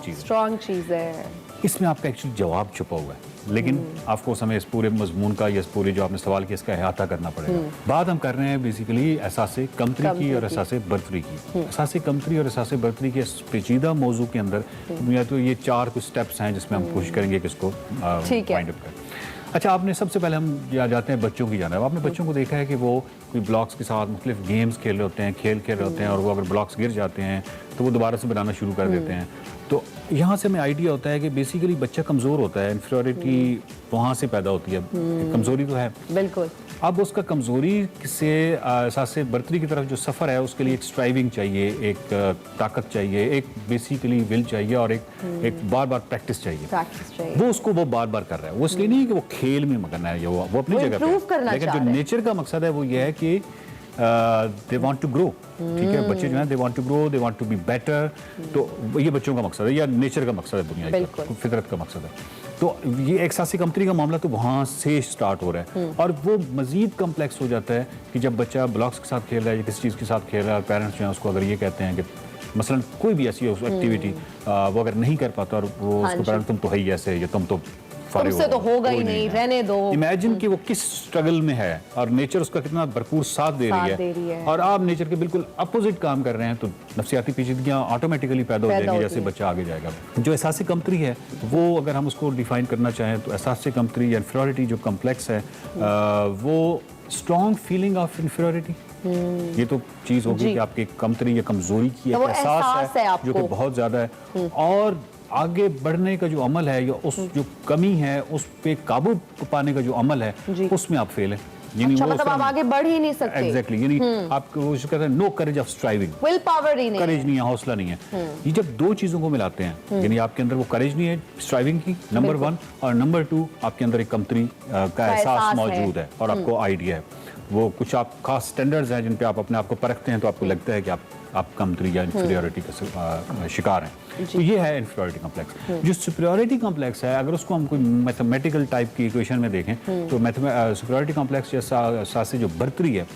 चीज़ है। इसमें आपका एक्चुअली जवाब छुपा हुआ है, लेकिन आपको हमें इस पूरे मजमून का या इस पूरे जो आपने सवाल किया इसका अहाता करना पड़ेगा। बात हम कर रहे हैं बेसिकली एहसासे कमतरी की और एहसासे बर्तरी की। एहसासे कमतरी और एहसासे बर्तरी के पेचीदा मौजू के अंदर या तो ये 4 कुछ स्टेप्स हैं जिसमें हम कोशिश करेंगे कि इसको फाइंड अप करें। अच्छा, आपने सबसे पहले हम जाते हैं बच्चों की जाना। आपने बच्चों को देखा है कि वो कोई ब्लॉक्स के साथ मुख्तलिफ गेम्स खेल रहे होते हैं, खेल रहे होते हैं, और वो अगर ब्लॉक्स गिर जाते हैं तो वो दोबारा से बनाना शुरू कर देते हैं। तो यहाँ से हमें आइडिया होता है कि बेसिकली बच्चा कमज़ोर होता है, इन्फीरियरिटी वहाँ से पैदा होती है। कमज़ोरी तो है बिल्कुल। अब उसका कमज़ोरी से एहसास बर्तरी की तरफ जो सफ़र है उसके लिए एक स्ट्राइविंग चाहिए, एक ताकत चाहिए, एक बेसिकली विल चाहिए और एक बार बार प्रैक्टिस चाहिए। वो उसको वो बार बार कर रहा है। वो इसलिए नहीं कि वो खेल में मगन है, वो अपनी जगह पे, लेकिन जो नेचर का मकसद है वो ये है कि दे वांट टू ग्रो। ठीक है, बच्चे जो हैं they want to grow, they want to be better. तो ये बच्चों का मकसद है या नेचर का मकसद है, दुनिया का फितरत का मकसद है। तो ये एहसासी कमतरी का मामला तो वहाँ से स्टार्ट हो रहा है, और वो मज़ीद कम्प्लेक्स हो जाता है कि जब बच्चा ब्लॉक्स के साथ खेल रहा है या किसी चीज़ के साथ खेल रहा है, और पेरेंट्स जो हैं उसको अगर ये कहते हैं कि मसलन कोई भी ऐसी एक्टिविटी वो अगर नहीं कर पाता, और वो उसको पेरेंट्स तुम तो है ही ऐसे, या तुम तो तुमसे तो होगा ही नहीं, रहने दो। इमेजिन कि वो किस स्ट्रगल में है और नेचर उसका कितना भरपूर साथ दे रही है, और आप नेचर के बिल्कुल अपोजिट काम कर रहे हैं, तो नफ्सियाती पेचीदगियां ऑटोमेटिकली पैदा हो जाएंगी जैसे बच्चा आगे जाएगा। जो एहसास कमतरी है वो अगर हम उसको डिफाइन करना चाहें तो एहसास कमतरी या इन्फीरियरिटी जो कम्प्लेक्स है वो स्ट्रॉन्ग फीलिंग ऑफ इन्फीरियरिटी, ये तो चीज़ होगी कि आपकी कमतरी या कमजोरी की एक एहसास है जो कि बहुत ज़्यादा है, और आगे बढ़ने का जो अमल है या उस जो कमी है उस पे काबू पाने का जो अमल है उसमें आप फेल है। अच्छा, मतलब आप आगे बढ़ ही नहीं सकते। एग्जैक्टली, यानी आपको वो कहते हैं no courage of striving, will power ही नहीं, करेज नहीं है, हौसला नहीं है। ये जब दो चीजों को मिलाते हैं, यानी आपके अंदर वो करेज नहीं है स्ट्राइविंग की, नंबर 1, और नंबर 2 आपके अंदर एक कमतरी का एहसास मौजूद है और आपको आइडिया है, वो कुछ आप खास स्टैंडर्ड्स हैं जिन पे आप अपने आप को परखते हैं, तो आपको लगता है कि आप कमतरी या इन्फीरियरिटी का शिकार हैं। तो ये है इन्फीरियरिटी कॉम्प्लेक्स। जो सुपीरियरिटी कॉम्प्लेक्स है, अगर उसको हम कोई मैथमेटिकल टाइप की इक्वेशन में देखें तो सुपीरियरिटी कॉम्प्लेक्स एहसास जो बर्तरी है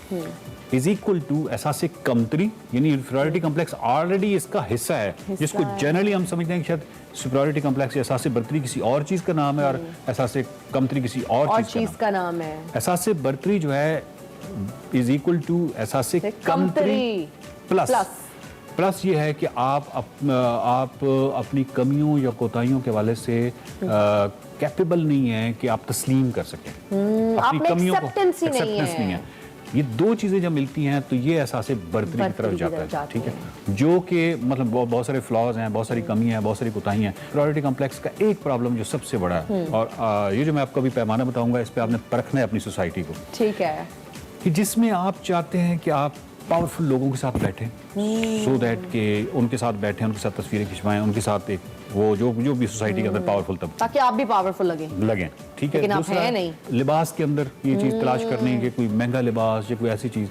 इज इक्वल टू एहसास कमतरी, यानी इन्फीरियरिटी कॉम्प्लेक्स ऑलरेडी इसका हिस्सा है, जिसको जनरली हम समझते हैं कि शायद सुपीरियरिटी कॉम्प्लेक्स एहसास बर्तरी किसी और चीज़ का नाम है और एहसास कमतरी किसी और चीज़ का नाम है। एहसास बर्तरी जो है इज इक्वल टू एहसास कमतरी प्लस ये है कि आप अपनी कमियों या कोताहियों के हवाले से कैपेबल नहीं है कि आप तस्लीम कर सकें, अपनी कमियों को एक्सेप्टेंस नहीं है। ये दो चीज़ें जब मिलती हैं तो ये एहसास बर्तरी की तरफ जाता है, ठीक है, जो कि मतलब बहुत सारे फ्लॉज हैं, बहुत सारी कमी हैं, बहुत सारी कोताही हैं। इंफीरियरिटी कॉम्प्लेक्स का एक प्रॉब्लम जो सबसे बड़ा है, और ये जो मैं आपको अभी पैमाना बताऊंगा, इस पर आपने परखना है अपनी सोसाइटी को, ठीक है, कि जिसमें आप चाहते हैं कि आप पावरफुल लोगों के साथ बैठें, सो दैट कि उनके साथ बैठें, उनके साथ तस्वीरें खिंचवाएं, उनके साथ एक वो जो भी सोसाइटी के अंदर पावरफुल तब ताकि आप भी पावरफुल लगें, ठीक है। लेकिन आप दूसरा हैं नहीं। लिबास के अंदर ये चीज़ तलाश करनी कि कोई महंगा लिबास या कोई ऐसी चीज़,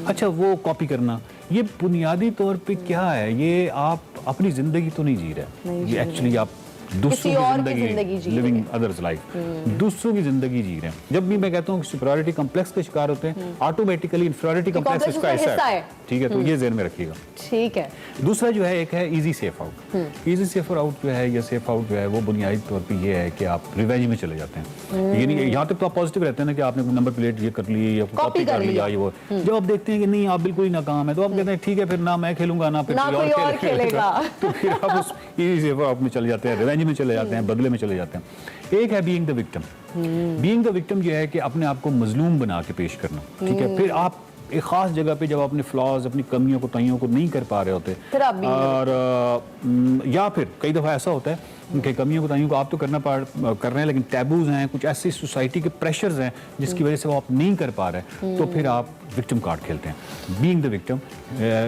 अच्छा वो कॉपी करना, ये बुनियादी तौर पे क्या है, ये आप अपनी ज़िंदगी तो नहीं जी रहे, ये एक्चुअली आप दूसरों की जिंदगी, लिविंग अदर्स लाइफ, दूसरों की जिंदगी जी रहे हैं। जब भी मैं कहता हूँ सुपीरियरिटी कॉम्प्लेक्स के शिकार होते हैं, ऑटोमेटिकली इंफीरियरिटी कॉम्प्लेक्स इसका हिस्सा है, ठीक है, तो ये ज़हन में रखिएगा। ठीक है। दूसरा जो है एक है easy safe out. Easy safe out जो है, या सेफ आउट जो है, वो बुनियादी तौर पे ये है कि आप रिवेंज में चले जाते हैं। यानी यहाँ तक तो आप पॉजिटिव रहते हैं ना कि आपने कोई नंबर प्लेट ये कर ली या कॉपी कर लिया, ये वो जब आप देखते हैं कि नहीं आप बिल्कुल ही नाकाम है, तो आप कहते हैं ठीक है फिर ना मैं खेलूंगा ना फिर कोई और खेलेगा, तो फिर आप उस इजी सेफ आउट में चले जाते हैं, रिवेंज में चले जाते हैं, बदले में चले जाते हैं। एक है being the victim. Being the victim ये है कि अपने आप को मजलूम बना के पेश करना, ठीक है। फिर आप एक खास जगह पे जब अपने फ्लॉज, अपनी कमियों को, ताइयों को नहीं कर पा रहे होते, और या फिर कई दफ़ा ऐसा होता है कि कमियों को, ताइयों को आप तो कर रहे हैं, लेकिन टैबूज हैं, कुछ ऐसी सोसाइटी के प्रेशर्स हैं जिसकी वजह से वो आप नहीं कर पा रहे, तो फिर आप विक्टिम कार्ड खेलते हैं। बीइंग द विक्टिम,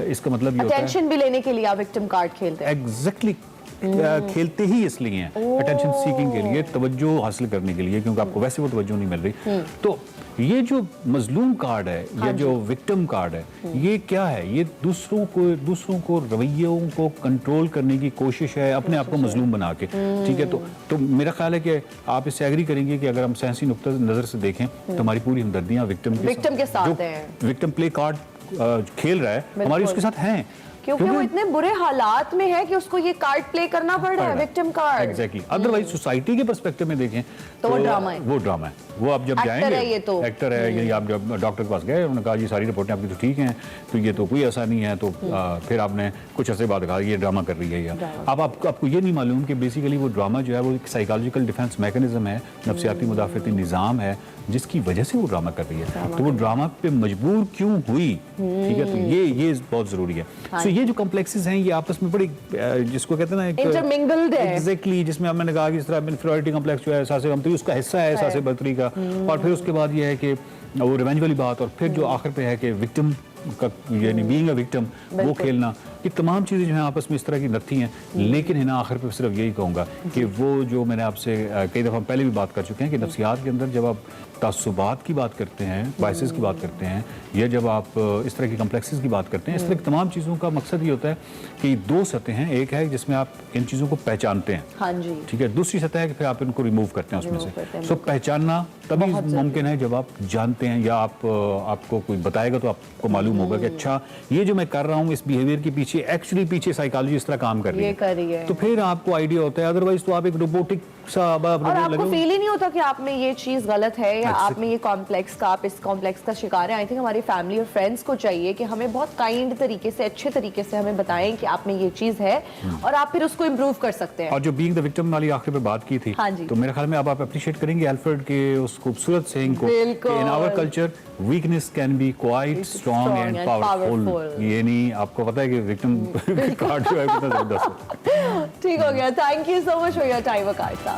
इसका मतलब ये होता है अटेंशन भी लेने के लिए आप विक्टिम कार्ड खेलते हैं। एग्जैक्टली खेलते ही इसलिए हैं, अटेंशन सीकिंग के लिए, तवज्जो हासिल करने के लिए, क्योंकि आपको वैसे वो तवज्जो नहीं मिल रही। तो ये जो मजलूम कार्ड है या जो विक्टिम कार्ड है, ये क्या है? ये दूसरों को रवैयों को कंट्रोल करने की कोशिश है, अपने आप को मजलूम बना के, ठीक है। तो मेरा ख्याल है कि आप इससे एग्री करेंगे कि अगर हम साइंसी नुक्ता नज़र से देखें तो हमारी पूरी हमदर्दियाँ विक्टिम के साथ हैं। विक्टिम प्ले कार्ड खेल रहा है, हमारी उसके साथ हैं, क्योंकि वो इतने बुरे हालात में है कि उसको ये कार्ड प्ले करना पड़ रहा है, victim card. Exactly. Otherwise society के पर्सपेक्टिव में देखें तो वो ड्रामा है, वो ड्रामा है। वो आप जब जाएंगे, एक्टर है, यानी आप जब डॉक्टर के पास गए, उन्होंने कहा ये सारी रिपोर्टें आपकी तो ठीक हैं, तो ये तो कोई ऐसा नहीं है, तो फिर आपने कुछ ऐसे बात कहा ये ड्रामा कर रही है, या आपको ये नहीं मालूम कि बेसिकली वो ड्रामा जो है वो एक साइकोलॉजिकल डिफेंस मैकेनिज्म है, नफ्सियाती मुदाफ़ती निज़ाम है, जिसकी वजह से वो ड्रामा कर रही है। तो वो ड्रामा पे मजबूर क्यों हुई, ठीक है, तो ये बहुत ज़रूरी है। सो ये जो कॉम्प्लेक्सेस हैं ये आपस में बड़ी, जिसको कहते हैं ना, इंटरमिंगल्ड है, एग्जैक्टली, जिसमें मैंने कहा कि इस तरह इंफीरियरिटी कॉम्प्लेक्स जो है एहसास गमतरी उसका हिस्सा है, एहसास बर्तरी का, और फिर उसके बाद ये है कि वो रिवेंज वाली बात, और फिर जो आखिर पे है कि विक्टिम का, यानी बीइंग अ विक्टिम, वो खेलना, ये तमाम चीज़ें जो हैं आपस में इस तरह की नथी हैं। लेकिन है ना, आखिर पे सिर्फ यही कहूँगा कि वो जो मैंने आपसे कई दफ़ा पहले भी बात कर चुके हैं कि नफ्सियात के अंदर जब आप तासुबात की बात करते हैं, बायसेस की बात करते हैं, या जब आप इस तरह की कॉम्प्लेक्सेस की बात करते हैं, इस तरह की तमाम चीज़ों का मकसद ये होता है कि दो सतह हैं। एक है जिसमें आप इन चीज़ों को पहचानते हैं, हाँ जी, ठीक है। दूसरी सतह है कि फिर आप इनको रिमूव करते हैं उसमें से। सो पहचानना तभी मुमकिन है जब आप जानते हैं, या आपको कोई बताएगा तो आपको मालूम होगा कि अच्छा ये जो मैं कर रहा हूँ, इस बिहेवियर के पीछे एक्चुअली पीछे साइकोलॉजी इस तरह काम कर रही है, तो फिर आपको आइडिया होता है। अदरवाइज तो आप एक रोबोटिक सा, और आपको फील ही नहीं होता कि आप में ये चीज गलत है, या आप में ये कॉम्प्लेक्स का, आप इस कॉम्प्लेक्स का शिकार है। आई थिंक हमारी फैमिली और फ्रेंड्स को चाहिए कि हमें बहुत काइंड तरीके से, अच्छे तरीके से हमें बताएं कि आप में ये चीज है, और आप फिर उसको इम्प्रूव कर सकते हैं। और जो बीइंग द विक्टिम वाली आखिर पे बात की थी, तो मेरे ख्याल में अब आप अप्रिशिएट करेंगे अल्फ्रेड के उस खूबसूरत सेइंग को कि in our culture weakness can be quite strong and powerful. ये नहीं, आपको पता है कि विक्टिम कार्ड जो है कितना जबरदस्त है। ठीक हो गया। Thank you so much for your time Waqar sahab.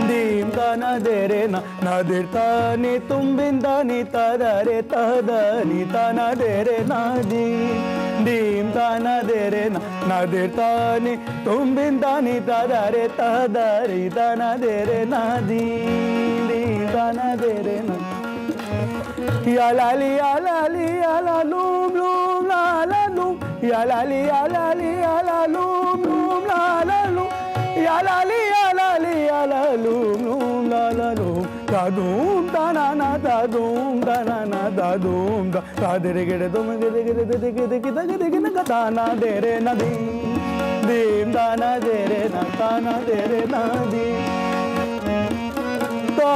दीम दाना दे रे ना दे तानी तुम बिंदानी तारा रे तादानी ताना दे रे ना दीम ताना दे रे ना दे तानी तुम बिंदानी तारा रे तादारी ताना दे रे ना दीम ताना दे रे ना या लाली या लाली या ला लूम लूम ला ला लूम या लाली या लाली या ला लूम लूम ला ला लूम या लाली या लाली या ला लूम लूम ला ला लूम दा धूम दा ना ना दा धूम दा ना ना दा धूम दा दे रे गे तुम गे दे गे दे गे दे गे ना दा ना दे रे ना दीम दा ना दे रे ना ता ना दे रे ना ता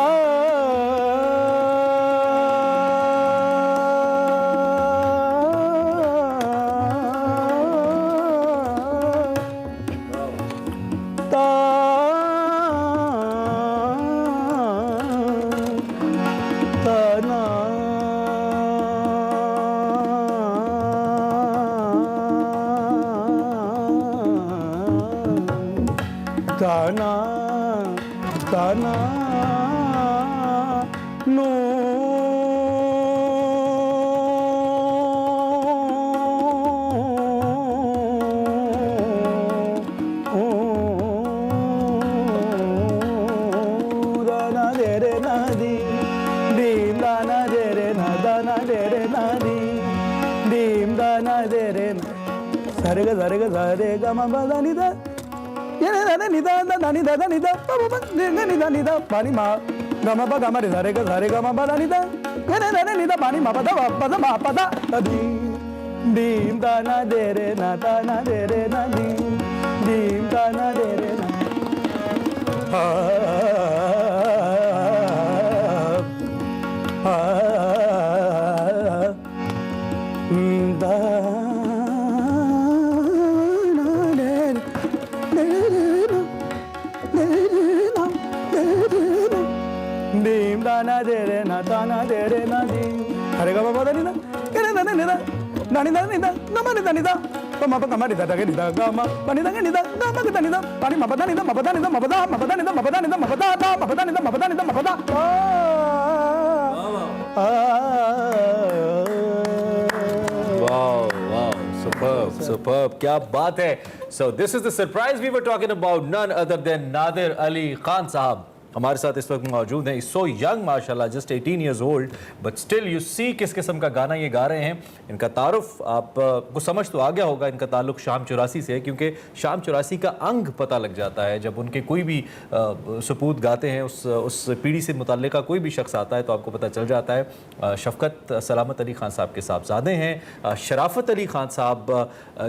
Superb, क्या बात है. So this is the surprise we were talking about, none other than Nadir Ali Khan साहब हमारे साथ इस वक्त मौजूद हैं. सो यंग माशाल्लाह, just 18 years old, but still you see किस किस्म का गाना ये गा रहे हैं. इनका तारुफ आपको समझ तो आ गया होगा, इनका ताल्लुक शाम 84 से है, क्योंकि शाम 84 का अंग पता लग जाता है जब उनके कोई भी सपूत गाते हैं, उस पीढ़ी से मुतल्लिका कोई भी शख्स आता है तो आपको पता चल जाता है. शफकत सलामत अली खान साहब के साहबजादे हैं, शराफत अली खान साहब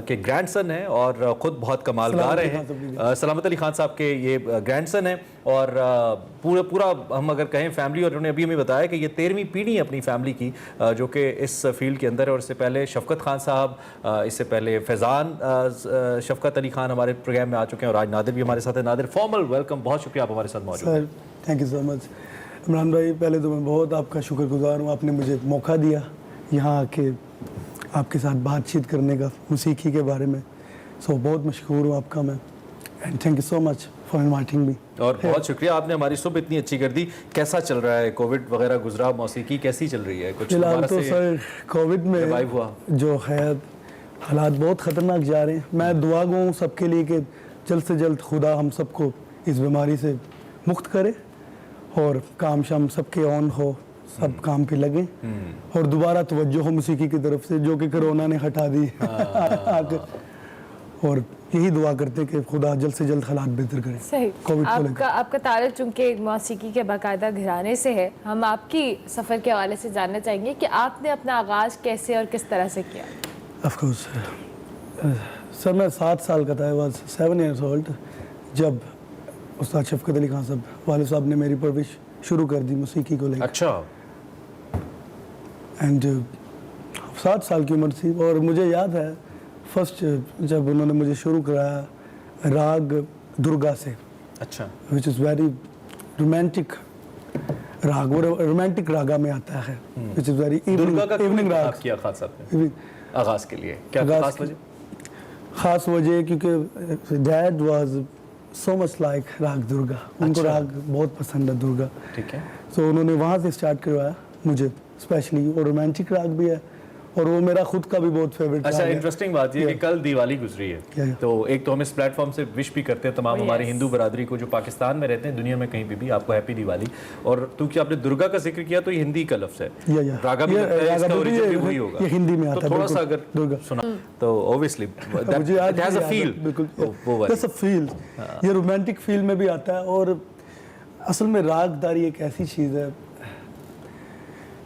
के ग्रैंडसन हैं और ख़ुद बहुत कमाल गा रहे हैं. सलामत अली खान साहब के ये ग्रैंडसन हैं और पूरा हम अगर कहें फैमिली, और उन्होंने अभी हमें बताया कि ये 13वीं पीढ़ी है अपनी फैमिली की जो कि इस फील्ड के अंदर है. और इससे पहले शफकत खान साहब, इससे पहले फैज़ान शफकत अली खान हमारे प्रोग्राम में आ चुके हैं और आज नादिर भी हमारे साथ है. नादिर, फॉर्मल वेलकम, बहुत शुक्रिया आप हमारे साथ मौजूद हैं. Thank you so much Imran भाई. पहले तो मैं बहुत आपका शुक्रगुजार हूँ, आपने मुझे मौका दिया यहाँ आके आपके साथ बातचीत करने का मौसीकी के बारे में. सो बहुत मशहूर हूँ आपका मैं, and thank you so much for inviting me. और बहुत शुक्रिया, आपने हमारी सुबह इतनी अच्छी कर दी. कैसा चल रहा है, कोविड वगैरह गुजरा, मौसीकी कैसी चल रही है? कुछ फिलहाल तो सर कोविड में हुआ जो है हालात बहुत ख़तरनाक जा रहे हैं. मैं दुआ गो हूँ सबके लिए कि जल्द से जल्द खुदा हम सबको इस बीमारी से मुक्त करे और काम शाम सबके ऑन हो, सब काम पे लगे और दोबारा तवज्जो हो मौसीकी की तरफ से जो कि कोरोना ने हटा दी आकर. और यही दुआ करते हैं कि खुदा जल्द से जल्द हालात बेहतर करे. सही. आपका ताल्लुक चूँकि मौसीकी के बाकायदा घराने से है, हम आपकी सफ़र के हवाले से जानना चाहेंगे कि आपने अपना आगाज़ कैसे और किस तरह से किया. ऑफ कोर्स सर, मैं 7 साल का था, आई वाज 7 years old जब उस्ताद शफकत अली खान साहब वाले साहब ने मेरी परवरिश शुरू कर दी मौसीकी को लेकर. अच्छा. एंड 7 साल की उम्र थी और मुझे याद है फर्स्ट जब उन्होंने मुझे शुरू कराया राग दुर्गा से. अच्छा. विच इज़ वेरी रोमांटिक राग, वो रोमांटिक रागा में आता है, विच इज़ वेरी इवनिंग राग किया खास साहब ने आगाज़ के लिए. क्या खास वजह? खास वजह क्योंकि dad was so much like राग दुर्गा. उनको राग बहुत पसंद है दुर्गा. ठीक है. तो उन्होंने वहाँ से स्टार्ट करवाया मुझे स्पेशली, और रोमांटिक राग भी है और वो मेरा खुद का भी बहुत फेवरेट. अच्छा, इंटरेस्टिंग बात ये कि कल दिवाली गुजरी है, तो एक तो हम इस प्लेटफॉर्म से विश भी करते हैं तमाम हमारी हिंदू बरादरी को जो पाकिस्तान में रहते हैं, दुनिया में कहीं भी आपको हैप्पी दिवाली. और क्योंकि आपने दुर्गा का जिक्र किया तो ये हिंदी का लफ्ज़ है, रागा भी लगता है, इसका ओरिजिन भी वही होगा. ये हिंदी में आता है. थोड़ा सा अगर सुना तो obviously it has a feel. बिल्कुल दैट्स अ फील. ये रोमांटिक फील में भी आता है. और असल में रागदारी एक ऐसी चीज़ है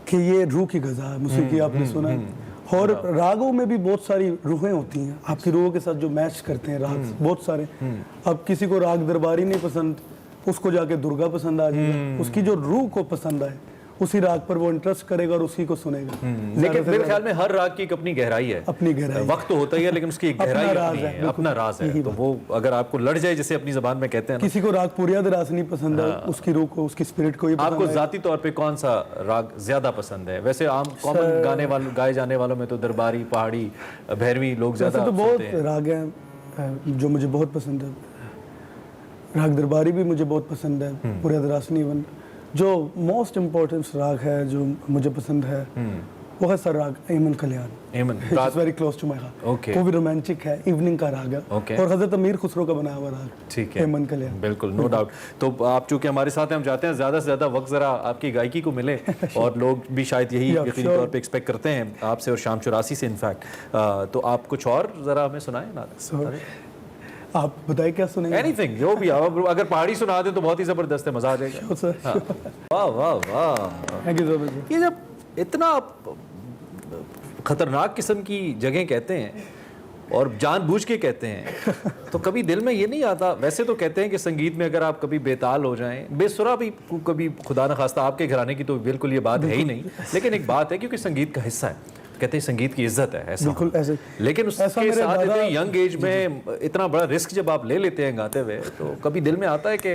कि ये रूह की ग़ज़ा है. मौसीकी आपने सुना है, और रागों में भी बहुत सारी रूहें होती हैं आपकी रूहों के साथ जो मैच करते हैं राग बहुत सारे. अब किसी को राग दरबारी नहीं पसंद, उसको जाके दुर्गा पसंद आ जाएगा. उसकी जो रूह को पसंद आए उसी राग पर वो इंटरेस्ट करेगा और उसी को सुनेगा. लेकिन मेरे ख्याल में हर राग की एक अपनी गहराई है, अपनी गहराई. वक्त तो होता ही है लेकिन उसकी एक गहराई अपना राज है. तो वो अगर आपको लड़ जाए, जैसे अपनी जबान में कहते हैं, किसी को राग पुरियाद रास नहीं पसंद है, उसकी रूह को, उसकी स्पिरिट को. आपको जाती तौर पे कौन सा राग ज्यादा पसंद है? वैसे आम कॉमन गाए जाने वालों में तो दरबारी, पहाड़ी, भैरवी लोग ज्यादा. तो बहुत राग हैं जो मुझे बहुत पसंद है. राग दरबारी भी मुझे बहुत पसंद है, पुरियाद रास नहीं. जो मोस्ट इम्पोर्टेंट राग है जो मुझे पसंद है वो है सर राग Yaman Kalyan. It's very close to my heart. वो भी रोमांटिक है, इवनिंग का राग है और हजरत अमीर खुसरो का बनाया हुआ राग। ठीक है, एमन कल्याण। बिल्कुल, नो डाउट। तो आप चूंकि हमारे साथ हैं, हम चाहते हैं ज़्यादा से ज़्यादा वक्त ज़रा आपकी गायकी को मिले और लोग भी शायद यही यकीनी तौर पे एक्सपेक्ट करते हैं आपसे और शाम 84 से इनफैक्ट। तो आप कुछ और ज़रा हमें सुनाएं ना। आप बताइए क्या सुनेंगे? एनीथिंग, जो भी। अगर पहाड़ी सुना दे तो बहुत ही ज़बरदस्त है, मज़ा आ जाएगा। वाह वाह वाह, थैंक यू सो मच। ये जब इतना खतरनाक किस्म की जगह कहते हैं और जानबूझ के कहते हैं तो कभी दिल में ये नहीं आता? वैसे तो कहते हैं कि संगीत में अगर आप कभी बेताल हो जाएं, बेसुरा भी कभी, खुदा न खास्ता आपके घराने की तो बिल्कुल ये बात है ही नहीं, लेकिन एक बात है क्योंकि संगीत का हिस्सा है, कहते हैं संगीत की इज्जत है, ऐसा बिल्कुल ऐसे। लेकिन उसके साथ इतने यंग एज में इतना बड़ा रिस्क जब आप ले लेते हैं गाते हुए, तो कभी दिल में आता है कि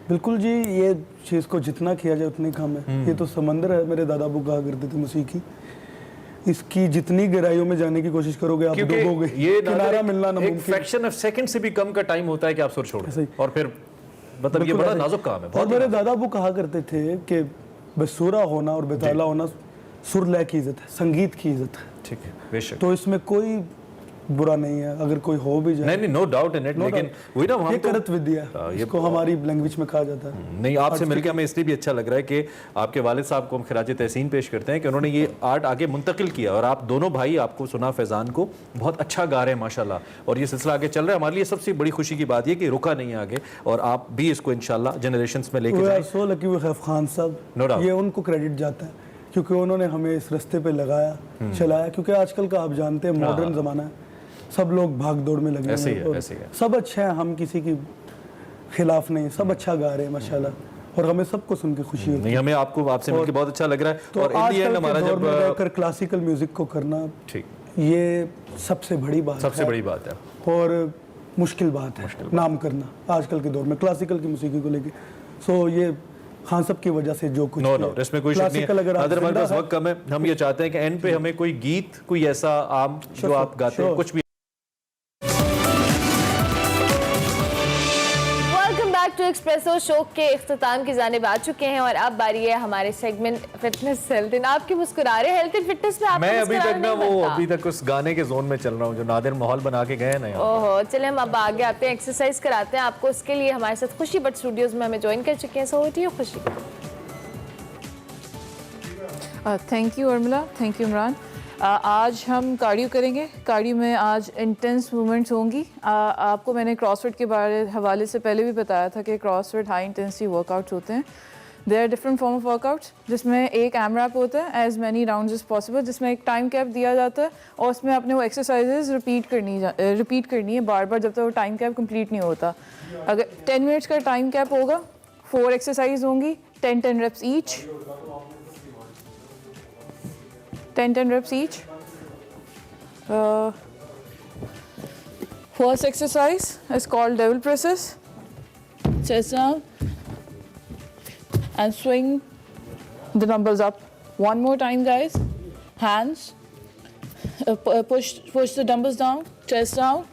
बिल्कुल जी, ये चीज़ को जितना किया जाए उतनी कम है। ये तो समंदर है, मेरे दादा अबू कहा करते थे मौसीकी, इसकी जितनी गहराइयों में जाने की कोशिश करोगे आप डूबोगे, ये किनारा मिलना नामुमकिन। एक फ्रैक्शन ऑफ सेकंड से भी कम का टाइम होता है कि आप सुर छोड़ें और फिर मतलब ये बड़ा नाजुक काम है। और मेरे दादा अबू कहा करते थे कि बेसुरा होना और बेताला होना सुर लय की इज्जत है, संगीत की इज्जत है। ठीक है, बेशक। तो इसमें कोई बुरा नहीं है अगर कोई हो भी जाए। नहीं, नो डाउट इन इट, लेकिन वही ना, हम करत विद्या इसको हमारी लैंग्वेज में कहा जाता है। नहीं, आपसे मिलकर हमें इसलिए भी अच्छा लग रहा है कि आपके वालिद साहब को हम खिराज तहसीन पेश करते हैं कि उन्होंने ये आर्ट आगे मुंतकिल किया और आप दोनों भाई, आपको सुना फैजान को, बहुत अच्छा गा रहे हैं माशाल्लाह, और ये सिलसिला आगे चल रहा है। हमारे लिए सबसे बड़ी खुशी की बात ये कि रुका नहीं है आगे और आप भी इसको इंशाल्लाह जनरेशंस में लेके जाएं। So lucky we have Khan साहब, ये उनको क्रेडिट जाता है क्योंकि उन्होंने हमें इस रास्ते पे लगाया, चलाया, क्योंकि आजकल का आप जानते हैं मॉडर्न ज़माना है, सब लोग भाग दौड़ में लगे हैं, सब अच्छे हैं, हम किसी की खिलाफ नहीं, सब अच्छा गा रहे हैं माशाल्लाह और हमें सबको सुन के खुशी होती है। हमें आपसे मिलकर बहुत अच्छा लग रहा है। तो और आज कल हमारा जब रहकर क्लासिकल म्यूजिक को करना, ठीक, ये सबसे बड़ी बात है और मुश्किल बात है नाम करना आजकल के दौर में क्लासिकल की मौसीकी को लेके। सो ये खान साहब की वजह से जो कुछ इसमें कोई शक नहीं है। अगर हमारे पास वक्त कम है, हम ये चाहते हैं कि एंड पे हमें कोई गीत, कोई ऐसा आम जो आप गाते हैं, कुछ भी। टू एक्सप्रेसो शो के इख्तिताम की जानिब आ चुके हैं और अब बारी है हमारे सेगमेंट फिटनेस हेल्थ इन। आपकी मुस्कुरा रहे हेल्थ इन फिटनेस में, मैं अभी तक उस गाने के जोन में चल रहा हूँ जो नादिर माहौल बना के गए ना। ओहो, चले हम अब आगे आते हैं, एक्सरसाइज कराते हैं आपको। उसके लिए हमारे साथ खुशी बट स्टूडियोज में हमें ज्वाइन कर चुके हैं। सो होती है खुशी। Thank you Urmila, thank you Imran. आज हम कार्डियो करेंगे। कार्डियो में आज इंटेंस मूवमेंट्स होंगी। आपको मैंने क्रॉसफिट के हवाले से पहले भी बताया था कि क्रॉसफिट हाई इंटेंसिटी वर्कआउट्स होते हैं। There are different form of workouts, जिसमें एक एमरैप होता है, as many rounds as possible, जिसमें एक टाइम कैप दिया जाता है और उसमें आपने वो एक्सरसाइजेज रिपीट करनी है बार बार जब तक वो टाइम कैप कंप्लीट नहीं होता। अगर 10 मिनट्स का टाइम कैप होगा, 4 एक्सरसाइज होंगी, 10 reps each, 10 reps each. First exercise is called devil presses. Chest down and swing the dumbbells up. One more time, guys. Hands. Push the dumbbells down. Chest down.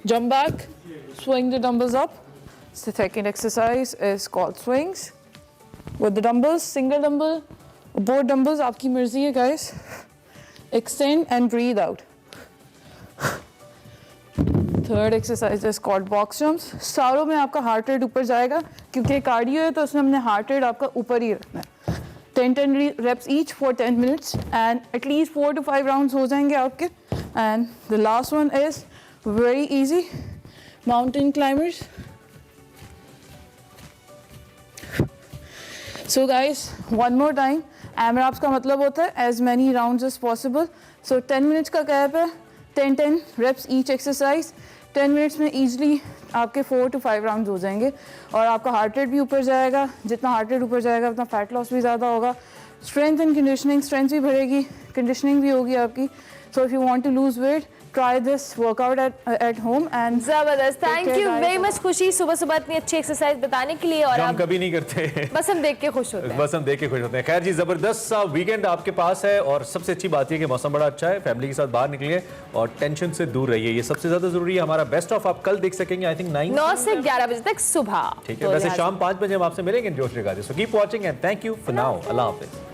Jump back. Swing the dumbbells up. The second exercise is called swings with the dumbbells. Single dumbbell. Both dumbbells, आपकी मर्जी है guys. Extend and breathe out. Third exercise is called box jumps. सारों में आपका हार्ट रेट ऊपर जाएगा क्योंकि कार्डियो है तो उसमें हमने हार्ट रेट आपका ऊपर ही रखना है। 10 reps each for 10 minutes and at least 4 to 5 rounds हो जाएंगे आपके। And the last one is very easy, mountain climbers. So guys, one more time. AMRAPs का मतलब होता है as many rounds as possible. So 10 minutes का कैप है, 10 reps each exercise. 10 minutes में easily आपके 4 to 5 rounds हो जाएंगे और आपका हार्ट रेट भी ऊपर जाएगा। जितना हार्ट रेट ऊपर जाएगा उतना फैट लॉस भी ज़्यादा होगा। स्ट्रेंथ एंड कंडीशनिंग, स्ट्रेंथ भी बढ़ेगी, कंडीशनिंग भी होगी आपकी। So if you want to lose weight, try this workout at home and जबरदस्त, take thank care, you guys. Very much. खुशी सुबह सुबह इतनी अच्छी एक्सरसाइज बताने के लिए, और जो हम आप कभी नहीं करते। बस हम देख के खुश होते हैं। बस हम देख के खुश होते हैं। खैर जी, जबरदस्त सा वीकेंड आपके पास है और सबसे अच्छी बात यह कि मौसम बड़ा अच्छा है। फैमिली के साथ बाहर निकलिए और टेंशन से दूर रहिए, ये सबसे ज्यादा जरूरी है। हमारा बेस्ट ऑफ आप कल देख सकेंगे, आई थिंक 9 से 11 बजे तक सुबह। ठीक है, वैसे शाम 5 बजे हम आपसे मिलेंगे जोश जगा दे। So keep watching and thank you for now. अल्लाह हाफिज।